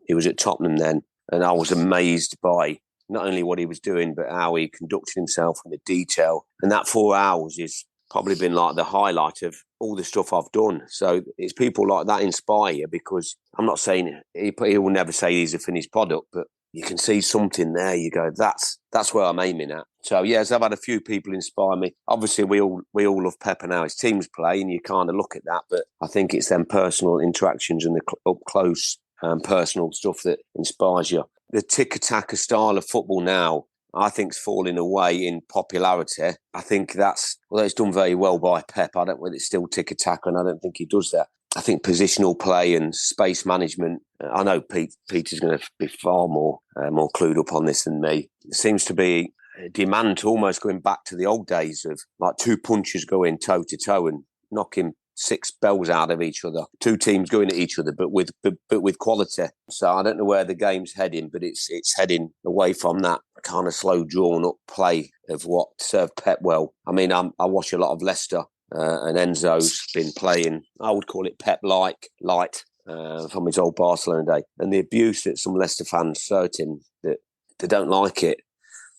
he was at Tottenham then, and I was amazed by not only what he was doing, but how he conducted himself in the detail. And that 4 hours has probably been like the highlight of all the stuff I've done. So it's people like that inspire you, because I'm not saying he will never say he's a finished product, but you can see something there. You go, that's where I'm aiming at. So yes, I've had a few people inspire me. Obviously, we all love Pep and how his teams play, and you kind of look at that. But I think it's them personal interactions and the up close personal stuff that inspires you. The tiki-taka style of football now, I think, is falling away in popularity. I think it's done very well by Pep. I don't think it's still tiki-taka, and I don't think he does that. I think positional play and space management, I know Peter's going to be far more clued up on this than me. There seems to be a demand to almost going back to the old days of like 2 punchers going toe-to-toe and knocking 6 bells out of each other. 2 teams going at each other, but with quality. So I don't know where the game's heading, but it's heading away from that kind of slow, drawn-up play of what served Pep well. I mean, I watch a lot of Leicester, and Enzo's been playing, I would call it Pep-like, light, from his old Barcelona day. And the abuse that some Leicester fans cert him, that they don't like it.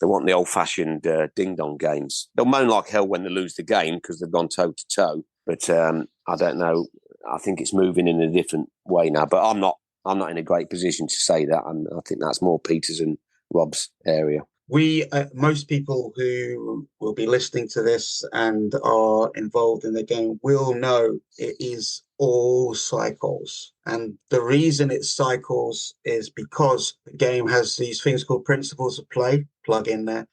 They want the old-fashioned ding-dong games. They'll moan like hell when they lose the game because they've gone toe-to-toe. But I don't know. I think it's moving in a different way now. But I'm not in a great position to say that. And I think that's more Peter's and Rob's area. Most people who will be listening to this and are involved in the game will know it is all cycles. And the reason it's cycles is because the game has these things called principles of play, plug in there,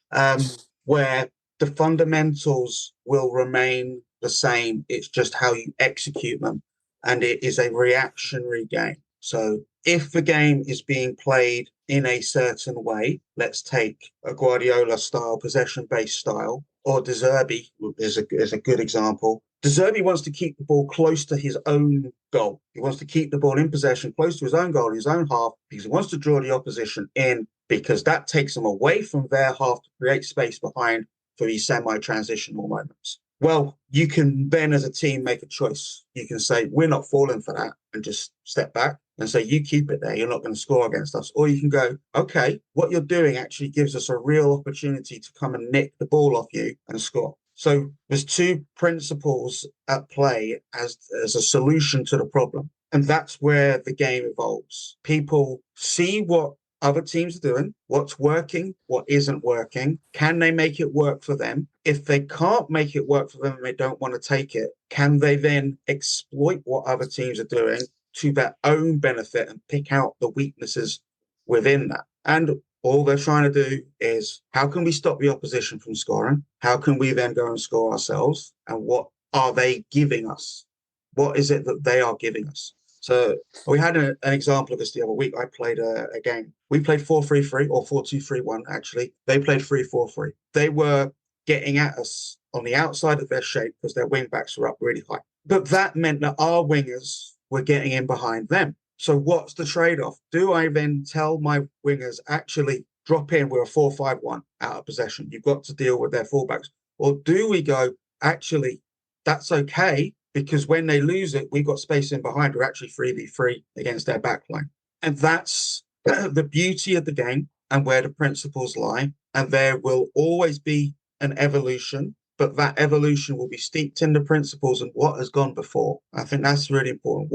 where the fundamentals will remain the same. It's just how you execute them. And it is a reactionary game. So if the game is being played in a certain way, let's take a Guardiola style, possession-based style, or De Zerbi is a good example. De Zerbi wants to keep the ball close to his own goal. He wants to keep the ball in possession, close to his own goal, his own half, because he wants to draw the opposition in, because that takes them away from their half to create space behind for these semi-transitional moments. Well, you can then, as a team, make a choice. You can say, we're not falling for that and just step back. and say, you keep it there, you're not going to score against us. Or you can go, okay, what you're doing actually gives us a real opportunity to come and nick the ball off you and score. So there's two principles at play as a solution to the problem. And that's where the game evolves. People see what other teams are doing, what's working, what isn't working. Can they make it work for them? If they can't make it work for them and they don't want to take it, can they then exploit what other teams are doing to their own benefit and pick out the weaknesses within that? And all they're trying to do is, how can we stop the opposition from scoring? How can we then go and score ourselves? And what are they giving us? What is it that they are giving us? So we had an example of this the other week. I played a game. We played 4-3-3 or 4-2-3-1, actually. They played 3-4-3. They were getting at us on the outside of their shape because their wing backs were up really high. But that meant that our wingers were getting in behind them. So what's the trade-off? Do I then tell my wingers, actually drop in with a 4-5-1 out of possession? You've got to deal with their fullbacks. Or do we go, actually, that's okay, because when they lose it, we've got space in behind. We're actually 3v3 against their backline. And that's the beauty of the game and where the principles lie. And there will always be an evolution, but that evolution will be steeped in the principles and what has gone before. I think that's really important.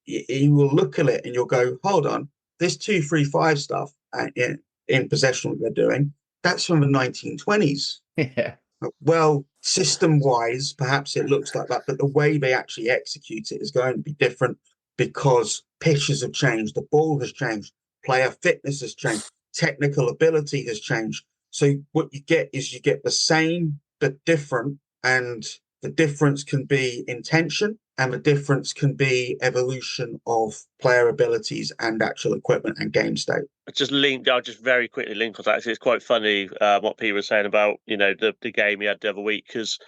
You will look at it and you'll go, hold on, this 2-3-5 stuff in possession they're doing, that's from the 1920s. Yeah. Well, system-wise, perhaps it looks like that, but the way they actually execute it is going to be different because pitches have changed, the ball has changed, player fitness has changed, technical ability has changed. So what you get is you get the same but different, and the difference can be intention, and the difference can be evolution of player abilities and actual equipment and game state. I'll just very quickly link on that. It's quite funny what Pete was saying about, the game he had the other week, because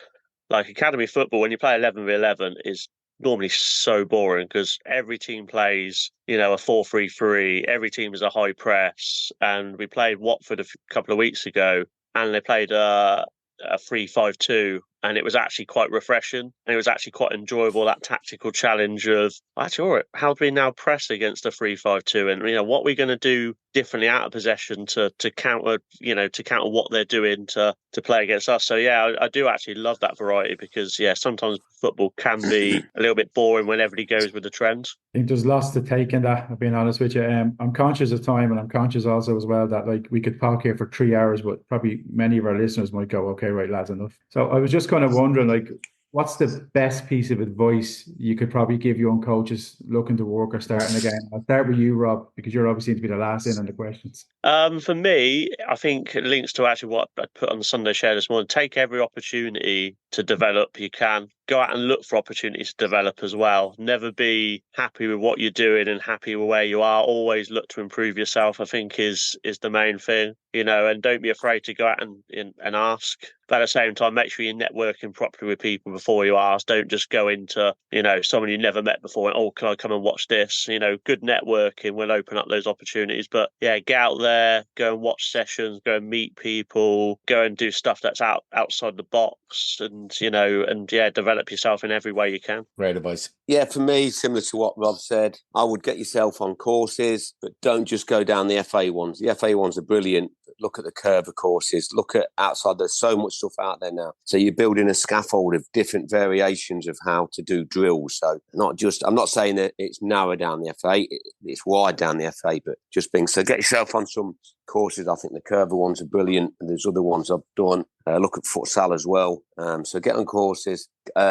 like academy football, when you play 11v11, is normally so boring because every team plays, a 4-3-3. Every team is a high press. And we played Watford a couple of weeks ago, and they played a 3-5-2, and it was actually quite refreshing, and it was actually quite enjoyable, that tactical challenge of, actually, all right, how do we now press against a 3-5-2, and what we're going to do differently out of possession to counter what they're doing to play against us. So I do actually love that variety, because sometimes football can be a little bit boring when everybody goes with the trends. I think there's lots to take in that, I've been honest with you. I'm conscious of time, and I'm conscious also as well that we could talk here for 3 hours, but probably many of our listeners might go, okay, right, lads, enough. So I was just kind of wondering, what's the best piece of advice you could probably give young coaches looking to work or starting again? I'll start with you, Rob, because you're obviously to be the last in on the questions. For me, I think it links to actually what I put on the Sunday share this morning. Take every opportunity to develop you can. Go out and look for opportunities to develop as well. Never be happy with what you're doing and happy with where you are. Always look to improve yourself, I think is the main thing, and don't be afraid to go out and ask. But at the same time, make sure you're networking properly with people before you ask. Don't just go into, someone you never met before and, oh, can I come and watch this? Good networking will open up those opportunities. But get out there, go and watch sessions, go and meet people, go and do stuff that's outside the box, and develop yourself in every way you can. Great advice. Yeah, for me, similar to what Rob said, I would get yourself on courses, but don't just go down the FA ones. The FA ones are brilliant. Look at the Curva courses. Look at outside. There's so much stuff out there now. So you're building a scaffold of different variations of how to do drills. So I'm not saying that it's narrow down the FA. It's wide down the FA, but so get yourself on some courses. I think the Curva ones are brilliant. And there's other ones I've done. Look at futsal as well. So get on courses.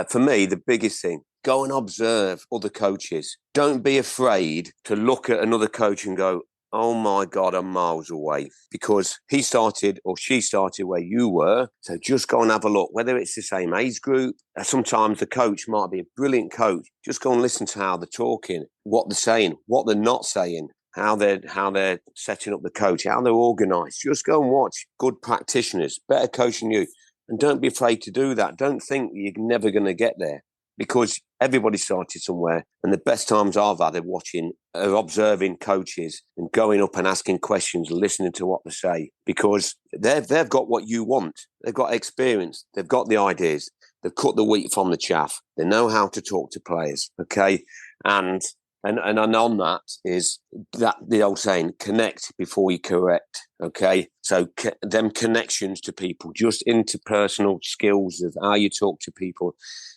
For me, the biggest thing, go and observe other coaches. Don't be afraid to look at another coach and go, oh my God, I'm miles away, because he started or she started where you were. So just go and have a look, whether it's the same age group. Sometimes the coach might be a brilliant coach. Just go and listen to how they're talking, what they're saying, what they're not saying, how they're setting up the coach, how they're organised. Just go and watch good practitioners, better coaching you. And don't be afraid to do that. Don't think you're never going to get there, because everybody started somewhere. And the best times I've had are observing coaches and going up and asking questions and listening to what they say, because they've got what you want. They've got experience. They've got the ideas. They've cut the wheat from the chaff. They know how to talk to players, okay? And And on that is that the old saying, connect before you correct. Okay. So them connections to people, just interpersonal skills of how you talk to people,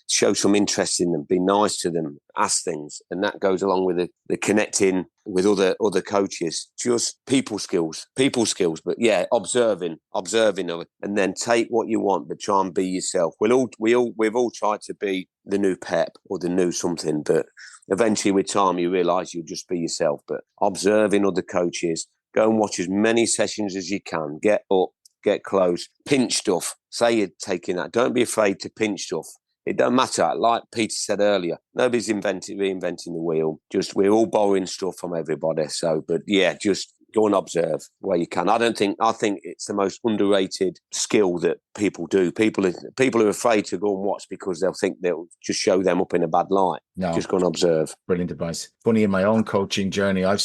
show some interest in them, be nice to them, ask things. And that goes along with the connecting with other coaches, just people skills. But yeah, observing of it, and then take what you want, but try and be yourself. We've all tried to be the new Pep or the new something, but eventually with time you realise you'll just be yourself. But observing other coaches, go and watch as many sessions as you can. Get up, get close, pinch stuff. Say you're taking that. Don't be afraid to pinch stuff. It don't matter. Like Peter said earlier, nobody's reinventing the wheel. Just we're all borrowing stuff from everybody. So, but yeah, just go and observe where you can. I think it's the most underrated skill that people do. People are afraid to go and watch because they'll think they'll just show them up in a bad light. No. Just go and observe. Brilliant advice. Funny, in my own coaching journey, I'm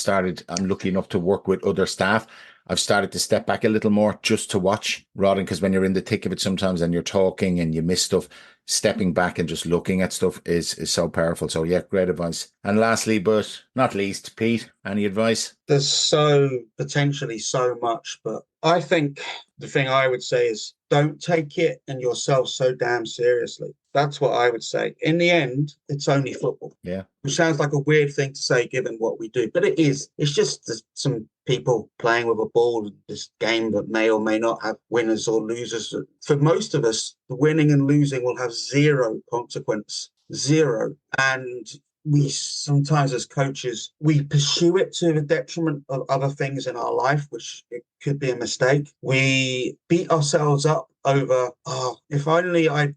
lucky enough to work with other staff. I've started to step back a little more just to watch, rather than, because when you're in the thick of it sometimes and you're talking and you miss stuff, stepping back and just looking at stuff is so powerful. So yeah, great advice. And lastly, but not least, Pete, any advice? There's potentially so much, but I think the thing I would say is don't take it and yourself so damn seriously. That's what I would say. In the end, it's only football. Yeah. Which sounds like a weird thing to say given what we do, but it is. It's just some people playing with a ball, this game that may or may not have winners or losers. For most of us, the winning and losing will have zero consequence. Zero. And we sometimes as coaches, we pursue it to the detriment of other things in our life, which it could be a mistake. We beat ourselves up over, if only I'd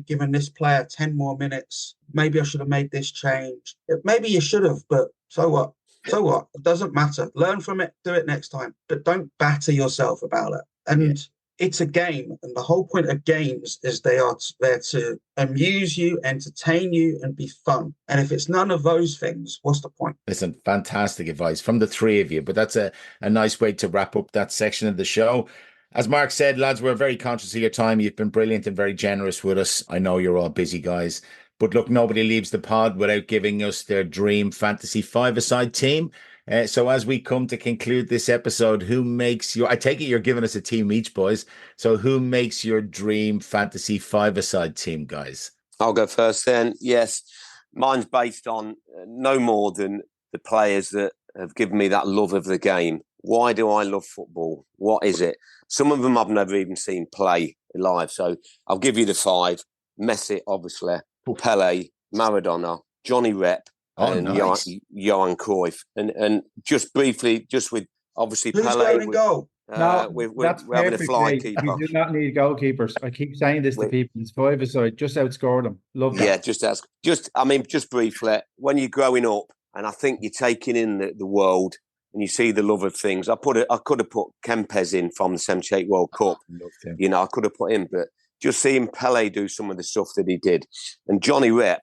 given this player 10 more minutes, maybe I should have made this change. Maybe you should have, but so what? So what? It doesn't matter. Learn from it, do it next time, but don't batter yourself about it. And it's a game, and the whole point of games is they are there to amuse you, entertain you, and be fun. And if it's none of those things, what's the point? Listen, fantastic advice from the three of you, but that's a nice way to wrap up that section of the show. As Mark said, lads, we're very conscious of your time. You've been brilliant and very generous with us. I know you're all busy guys, but look, nobody leaves the pod without giving us their dream fantasy five-a-side team. So as we come to conclude this episode, I take it you're giving us a team each, boys. So who makes your dream fantasy five-a-side team, guys? I'll go first then. Yes, mine's based on no more than the players that have given me that love of the game. Why do I love football? What is it? Some of them I've never even seen play live. So I'll give you the five. Messi, obviously. Pele, Maradona, Johnny Rep, and nice. Johan Cruyff. And just briefly, just with obviously Who's Pele. going in goal? We're having a fly keeper. We do not need goalkeepers. I keep saying this to people. It's five-a-side. Just outscored them. Love that. Yeah, just briefly, when you're growing up, and I think you're taking in the world, and you see the love of things. I could have put Kempes in from the 78 World Cup. I could have put him, but just seeing Pele do some of the stuff that he did, and Johnny Rep.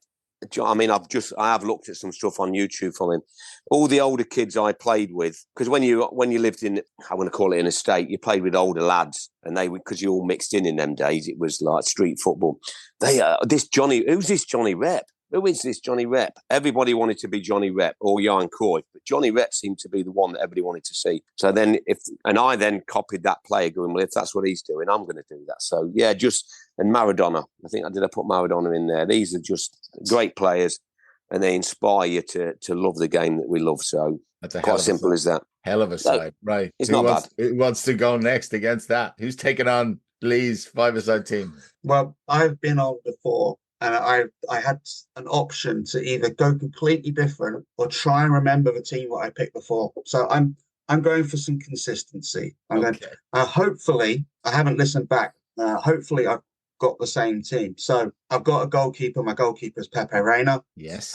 I mean, I have looked at some stuff on YouTube from him. All the older kids I played with, because when you lived in, I want to call it an estate, you played with older lads, and because you all mixed in them days, it was like street football. Who's this Johnny Rep? Who is this Johnny Rep? Everybody wanted to be Johnny Rep or Johan Cruyff, but Johnny Rep seemed to be the one that everybody wanted to see. So then, I then copied that player, going, well, if that's what he's doing, I'm going to do that. So yeah, and Maradona. I put Maradona in there. These are just great players, and they inspire you to love the game that we love. So that's quite simple as that. Hell of a side, right? It's not bad. Who wants to go next against that? Who's taking on Lee's five-a-side team? Well, I've been on before. And I had an option to either go completely different or try and remember the team that I picked before. So I'm going for some consistency. Hopefully, I haven't listened back. Hopefully, I've got the same team. So I've got a goalkeeper. My goalkeeper is Pepe Reina. Yes.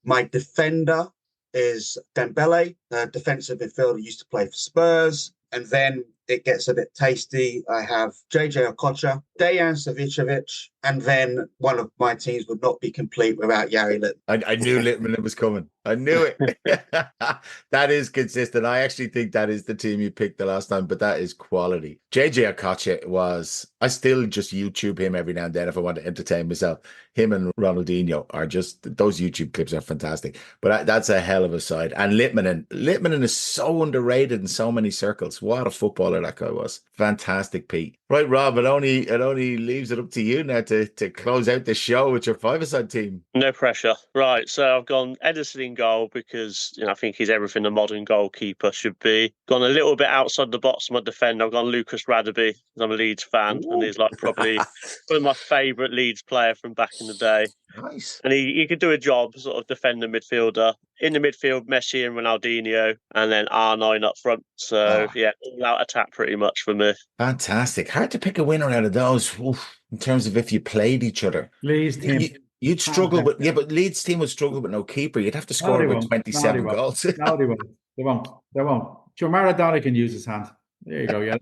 My defender is Dembele, defensive midfielder, used to play for Spurs. And then it gets a bit tasty, I have JJ Okocha, Dejan Savicevic, and then one of my teams would not be complete without Jari Litmanen. I knew Littman was coming. I knew it. That is consistent. I actually think that is the team you picked the last time, but that is quality. JJ Okocha was, I still just YouTube him every now and then if I want to entertain myself. Him and Ronaldinho are just, those YouTube clips are fantastic. But that's a hell of a side. And Litmanen is so underrated in so many circles. What a footballer that guy was. Fantastic, Pete. Right, Rob, it only leaves it up to you now to close out the show with your five-a-side team. No pressure. Right, so I've gone Ederson in goal because I think he's everything a modern goalkeeper should be. Gone a little bit outside the box of my defender. I've gone Lucas Radebe. I'm a Leeds fan, and he's like probably one of my favourite Leeds player from back in the day. Nice. And he could do a job, sort of defender midfielder. In the midfield, Messi and Ronaldinho, and then R9 up front. So, all out attack pretty much for me. Fantastic. Hard to pick a winner out of those in terms of if you played each other. Leeds team. You'd struggle but Leeds team would struggle with no keeper. You'd have to score about 27 goals. No, they won't. They won't. Joe Maradona can use his hand. There you go.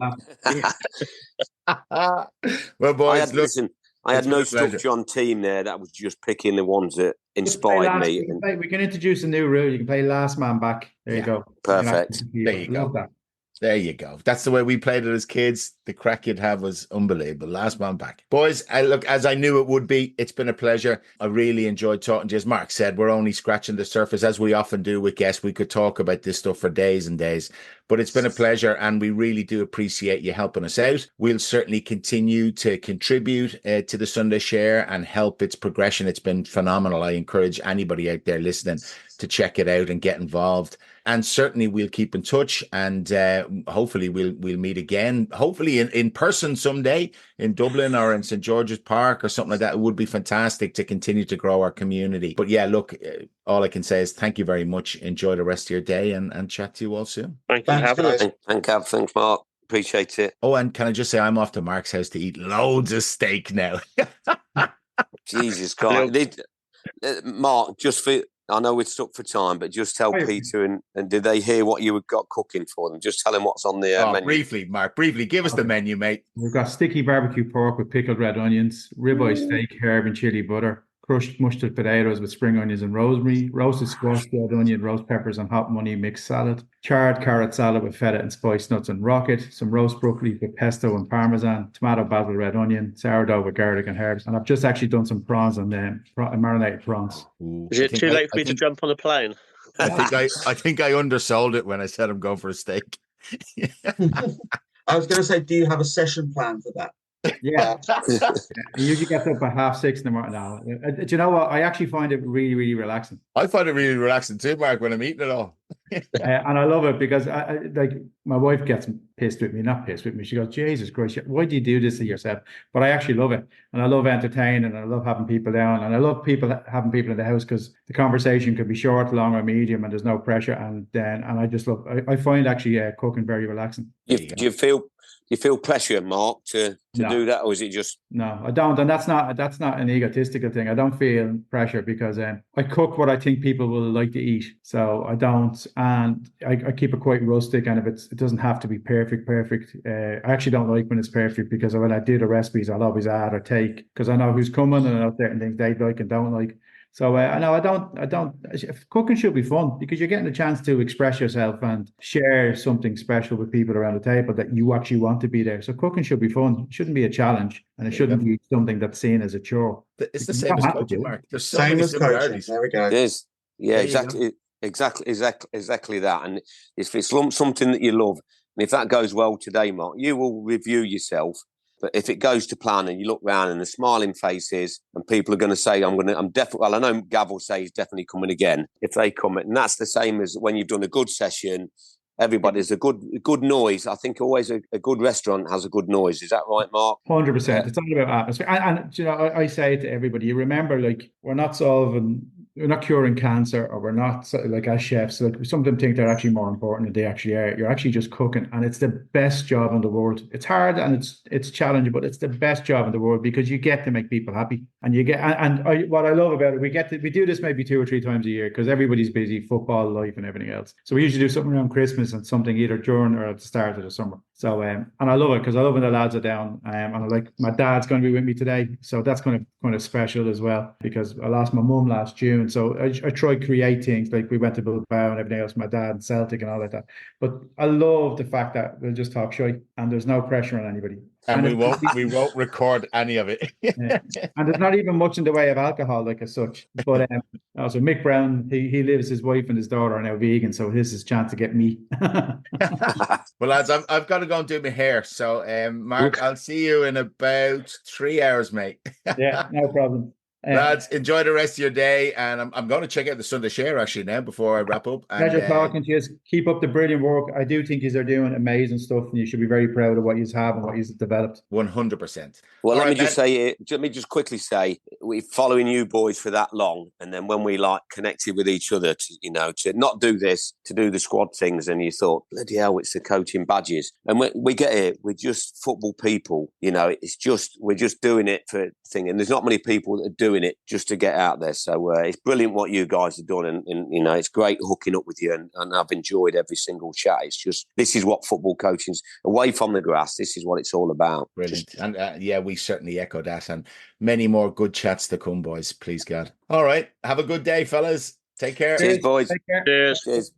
Well, boys, listen. I had no structure on team there. That was just picking the ones that inspired me. We can introduce a new rule. You can play last man back. There you go. Perfect. There you go. There you go. That's the way we played it as kids. The crack you'd have was unbelievable. Last man back. Boys, look, as I knew it would be, it's been a pleasure. I really enjoyed talking to you. As Mark said, we're only scratching the surface, as we often do with guests. We could talk about this stuff for days and days, but it's been a pleasure, and we really do appreciate you helping us out. We'll certainly continue to contribute to the Sunday Share and help its progression. It's been phenomenal. I encourage anybody out there listening to check it out and get involved. And certainly we'll keep in touch, and hopefully we'll meet again, hopefully in person someday in Dublin or in St. George's Park or something like that. It would be fantastic to continue to grow our community. But yeah, look, all I can say is thank you very much. Enjoy the rest of your day, and chat to you all soon. Thank you for having us. Thanks, Mark. Appreciate it. Oh, and can I just say I'm off to Mark's house to eat loads of steak now. Jesus Christ. Mark, just for... I know we're stuck for time, but just tell Peter and did they hear what you got cooking for them? Just tell them what's on the menu. Briefly, Mark. Briefly, give us the menu, mate. We've got sticky barbecue pork with pickled red onions, ribeye steak, herb and chili butter, crushed mustard potatoes with spring onions and rosemary, roasted squash, red onion, roast peppers and hot money mixed salad, charred carrot salad with feta and spiced nuts and rocket, some roast broccoli with pesto and parmesan, tomato, basil, red onion, sourdough with garlic and herbs. And I've just actually done some prawns on them, marinated prawns. Is it too late for me to jump on a plane? I think I undersold it when I said I'm going for a steak. I was going to say, do you have a session plan for that? Yeah. You usually get up at 6:30 in the morning. Now, do you know what? I actually find it really, really relaxing. I find it really relaxing too, Mark, when I'm eating it all. And I love it because I like my wife gets pissed with me, not pissed with me. She goes, Jesus Christ, why do you do this to yourself? But I actually love it. And I love entertaining, and I love having people down, and I love having people in the house because the conversation could be short, long, or medium, and there's no pressure. And I just love, I find actually cooking very relaxing. Do you feel pressure, Mark, to do that, or is it just... No, I don't, and that's not an egotistical thing. I don't feel pressure because I cook what I think people will like to eat, so I don't, and I keep it quite rustic, and if it doesn't have to be perfect. I actually don't like when it's perfect because when I do the recipes, I'll always add or take because I know who's coming and I know certain things they like and don't like. So I don't. Cooking should be fun because you're getting a chance to express yourself and share something special with people around the table that you actually want to be there. So cooking should be fun. It shouldn't be a challenge, and it shouldn't be something that's seen as a chore. It's the same as coaching, Mark. There's so same many as similarities. There we go. It is. Yeah, exactly that. And if it's something that you love, and if that goes well today, Mark, you will review yourself. But if it goes to plan and you look round and the smiling faces and people are going to say, I'm definitely, well, I know Gav will say he's definitely coming again if they come. And that's the same as when you've done a good session, everybody's a good noise. I think always a good restaurant has a good noise. Is that right, Mark? 100%. It's all about atmosphere. And you know, I say it to everybody, you remember, like, we're not curing cancer, or we're not, like, as chefs, like, some of them think they're actually more important than they actually are. You're actually just cooking, and it's the best job in the world. It's hard and it's challenging, but it's the best job in the world because you get to make people happy, and you get, what I love about it, we do this maybe 2 or 3 times a year because everybody's busy, football, life, and everything else. So we usually do something around Christmas and something either during or at the start of the summer. So, and I love it because I love when the lads are down. And I like my dad's going to be with me today. So that's kind of special as well because I lost my mum last June. So I try to create things like we went to Bilbao and everything else, my dad and Celtic and all like that. But I love the fact that we'll just talk shite and there's no pressure on anybody. And we won't record any of it. Yeah. And there's not even much in the way of alcohol, like as such. But also Mick Brown, he lives, his wife and his daughter are now vegan, so this is his chance to get me. Well, lads, I've got to go and do my hair. So, Mark, I'll see you in about 3 hours, mate. Yeah, no problem. Lads, enjoy the rest of your day, and I'm going to check out the Sunday Share actually now before I wrap up. Pleasure talking to you. Keep up the brilliant work. I do think you are doing amazing stuff, and you should be very proud of what you have and what you've developed. 100%. Well, let me just quickly say, we're following you boys for that long, and then when we connected with each other, to not do this, to do the squad things, and you thought, bloody hell, it's the coaching badges, and we get it. We're just football people, we're just doing it for thing, and there's not many people that are doing it just to get out there. So it's brilliant what you guys are doing, and it's great hooking up with you, and I've enjoyed every single chat. It's just, this is what football coaching's, away from the grass, this is what it's all about. Brilliant. And we certainly echo that, and many more good chats to come, boys, please God. All right, have a good day, fellas. Take care. Cheers, boys. Take care. Cheers.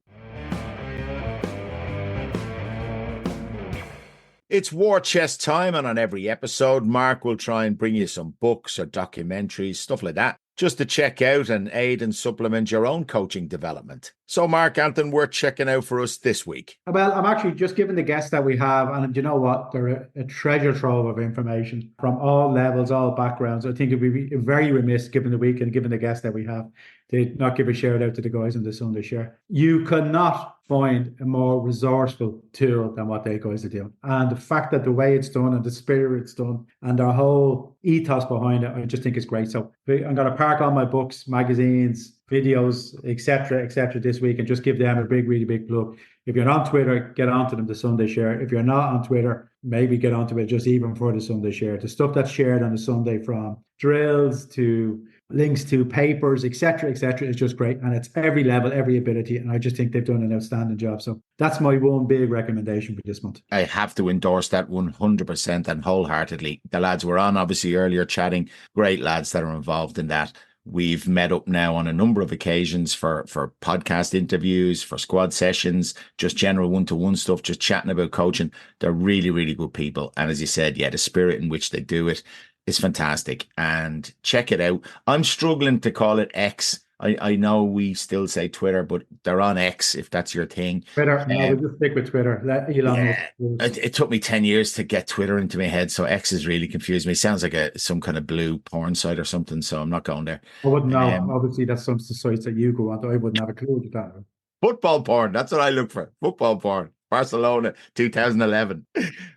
It's War Chest time, and on every episode, Mark will try and bring you some books or documentaries, stuff like that, just to check out and aid and supplement your own coaching development. So, Mark, anything worth checking out for us this week? Well, I'm actually just giving the guests that we have, and you know what? They're a treasure trove of information from all levels, all backgrounds. I think it'd be very remiss, given the week and given the guests that we have, to not give a shout out to the guys on the Sunday Share. You cannot find a more resourceful tool than what they guys are doing. And the fact that the way it's done and the spirit it's done and their whole ethos behind it, I just think is great. So I'm going to park all my books, magazines, videos, etc., this week and just give them a really big plug. If you're on Twitter, get onto them, the Sunday Share. If you're not on Twitter, maybe get onto it just even for the Sunday Share. The stuff that's shared on the Sunday, from drills to links to papers, etc., is just great. And it's every level, every ability. And I just think they've done an outstanding job. So that's my one big recommendation for this month. I have to endorse that 100% and wholeheartedly. The lads were on, obviously, earlier chatting. Great lads that are involved in that. We've met up now on a number of occasions for podcast interviews, for squad sessions, just general one-to-one stuff, just chatting about coaching. They're really good people. And as you said, the spirit in which they do it is fantastic. And check it out. I'm struggling to call it X. I know we still say Twitter, but they're on X, if that's your thing. Twitter, no, we'll just stick with Twitter. Let Elon Musk. It took me 10 years to get Twitter into my head, so X has really confused me. It sounds like some kind of blue porn site or something, so I'm not going there. I wouldn't know. Obviously, that's some sites that you go on. I wouldn't have a clue with that. Football porn, that's what I look for. Football porn. Barcelona 2011.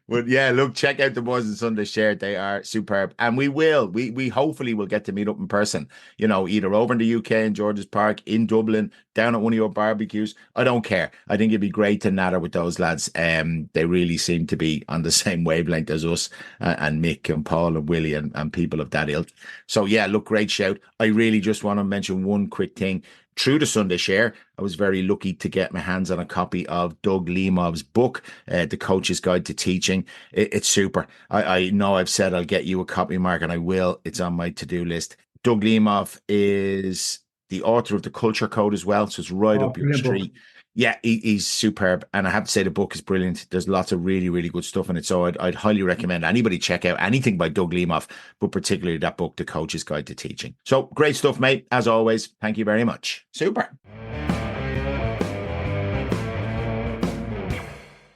But yeah, look, check out the boys in Sunday Share. They are superb. And we hopefully will get to meet up in person, either over in the UK in George's Park, in Dublin, down at one of your barbecues. I don't care. I think it'd be great to natter with those lads. They really seem to be on the same wavelength as us and Mick and Paul and Willie and people of that ilk. So yeah, look, great shout. I really just want to mention one quick thing. Through the Sunday Share, I was very lucky to get my hands on a copy of Doug Limov's book, The Coach's Guide to Teaching. It's super. I know I've said I'll get you a copy, Mark, and I will. It's on my to-do list. Doug Limov is the author of The Culture Code as well, so it's right up your street. Yeah, he's superb. And I have to say the book is brilliant. There's lots of really good stuff in it. So I'd highly recommend anybody check out anything by Doug Limov, but particularly that book, The Coach's Guide to Teaching. So great stuff, mate. As always, thank you very much. Super.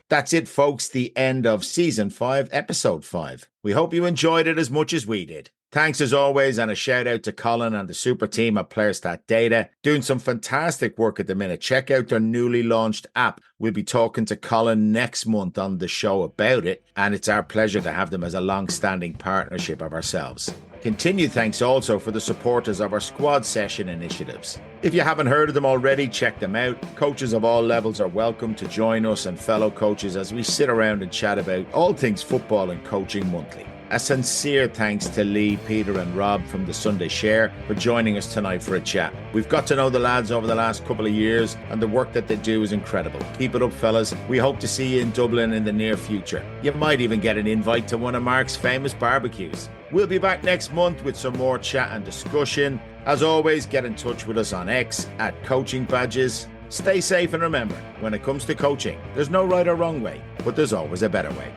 That's it, folks. The end of Season 5, Episode 5. We hope you enjoyed it as much as we did. Thanks as always, and a shout out to Colin and the super team at PlayerStatData, doing some fantastic work at the minute. Check out their newly launched app. We'll be talking to Colin next month on the show about it, and it's our pleasure to have them as a long-standing partnership of ourselves. Continued thanks also for the supporters of our squad session initiatives. If you haven't heard of them already, check them out. Coaches of all levels are welcome to join us and fellow coaches as we sit around and chat about all things football and coaching monthly. A sincere thanks to Lee, Peter and Rob from the Sunday Share for joining us tonight for a chat. We've got to know the lads over the last couple of years and the work that they do is incredible. Keep it up, fellas. We hope to see you in Dublin in the near future. You might even get an invite to one of Mark's famous barbecues. We'll be back next month with some more chat and discussion. As always, get in touch with us on X @CoachingBadges. Stay safe and remember, when it comes to coaching, there's no right or wrong way, but there's always a better way.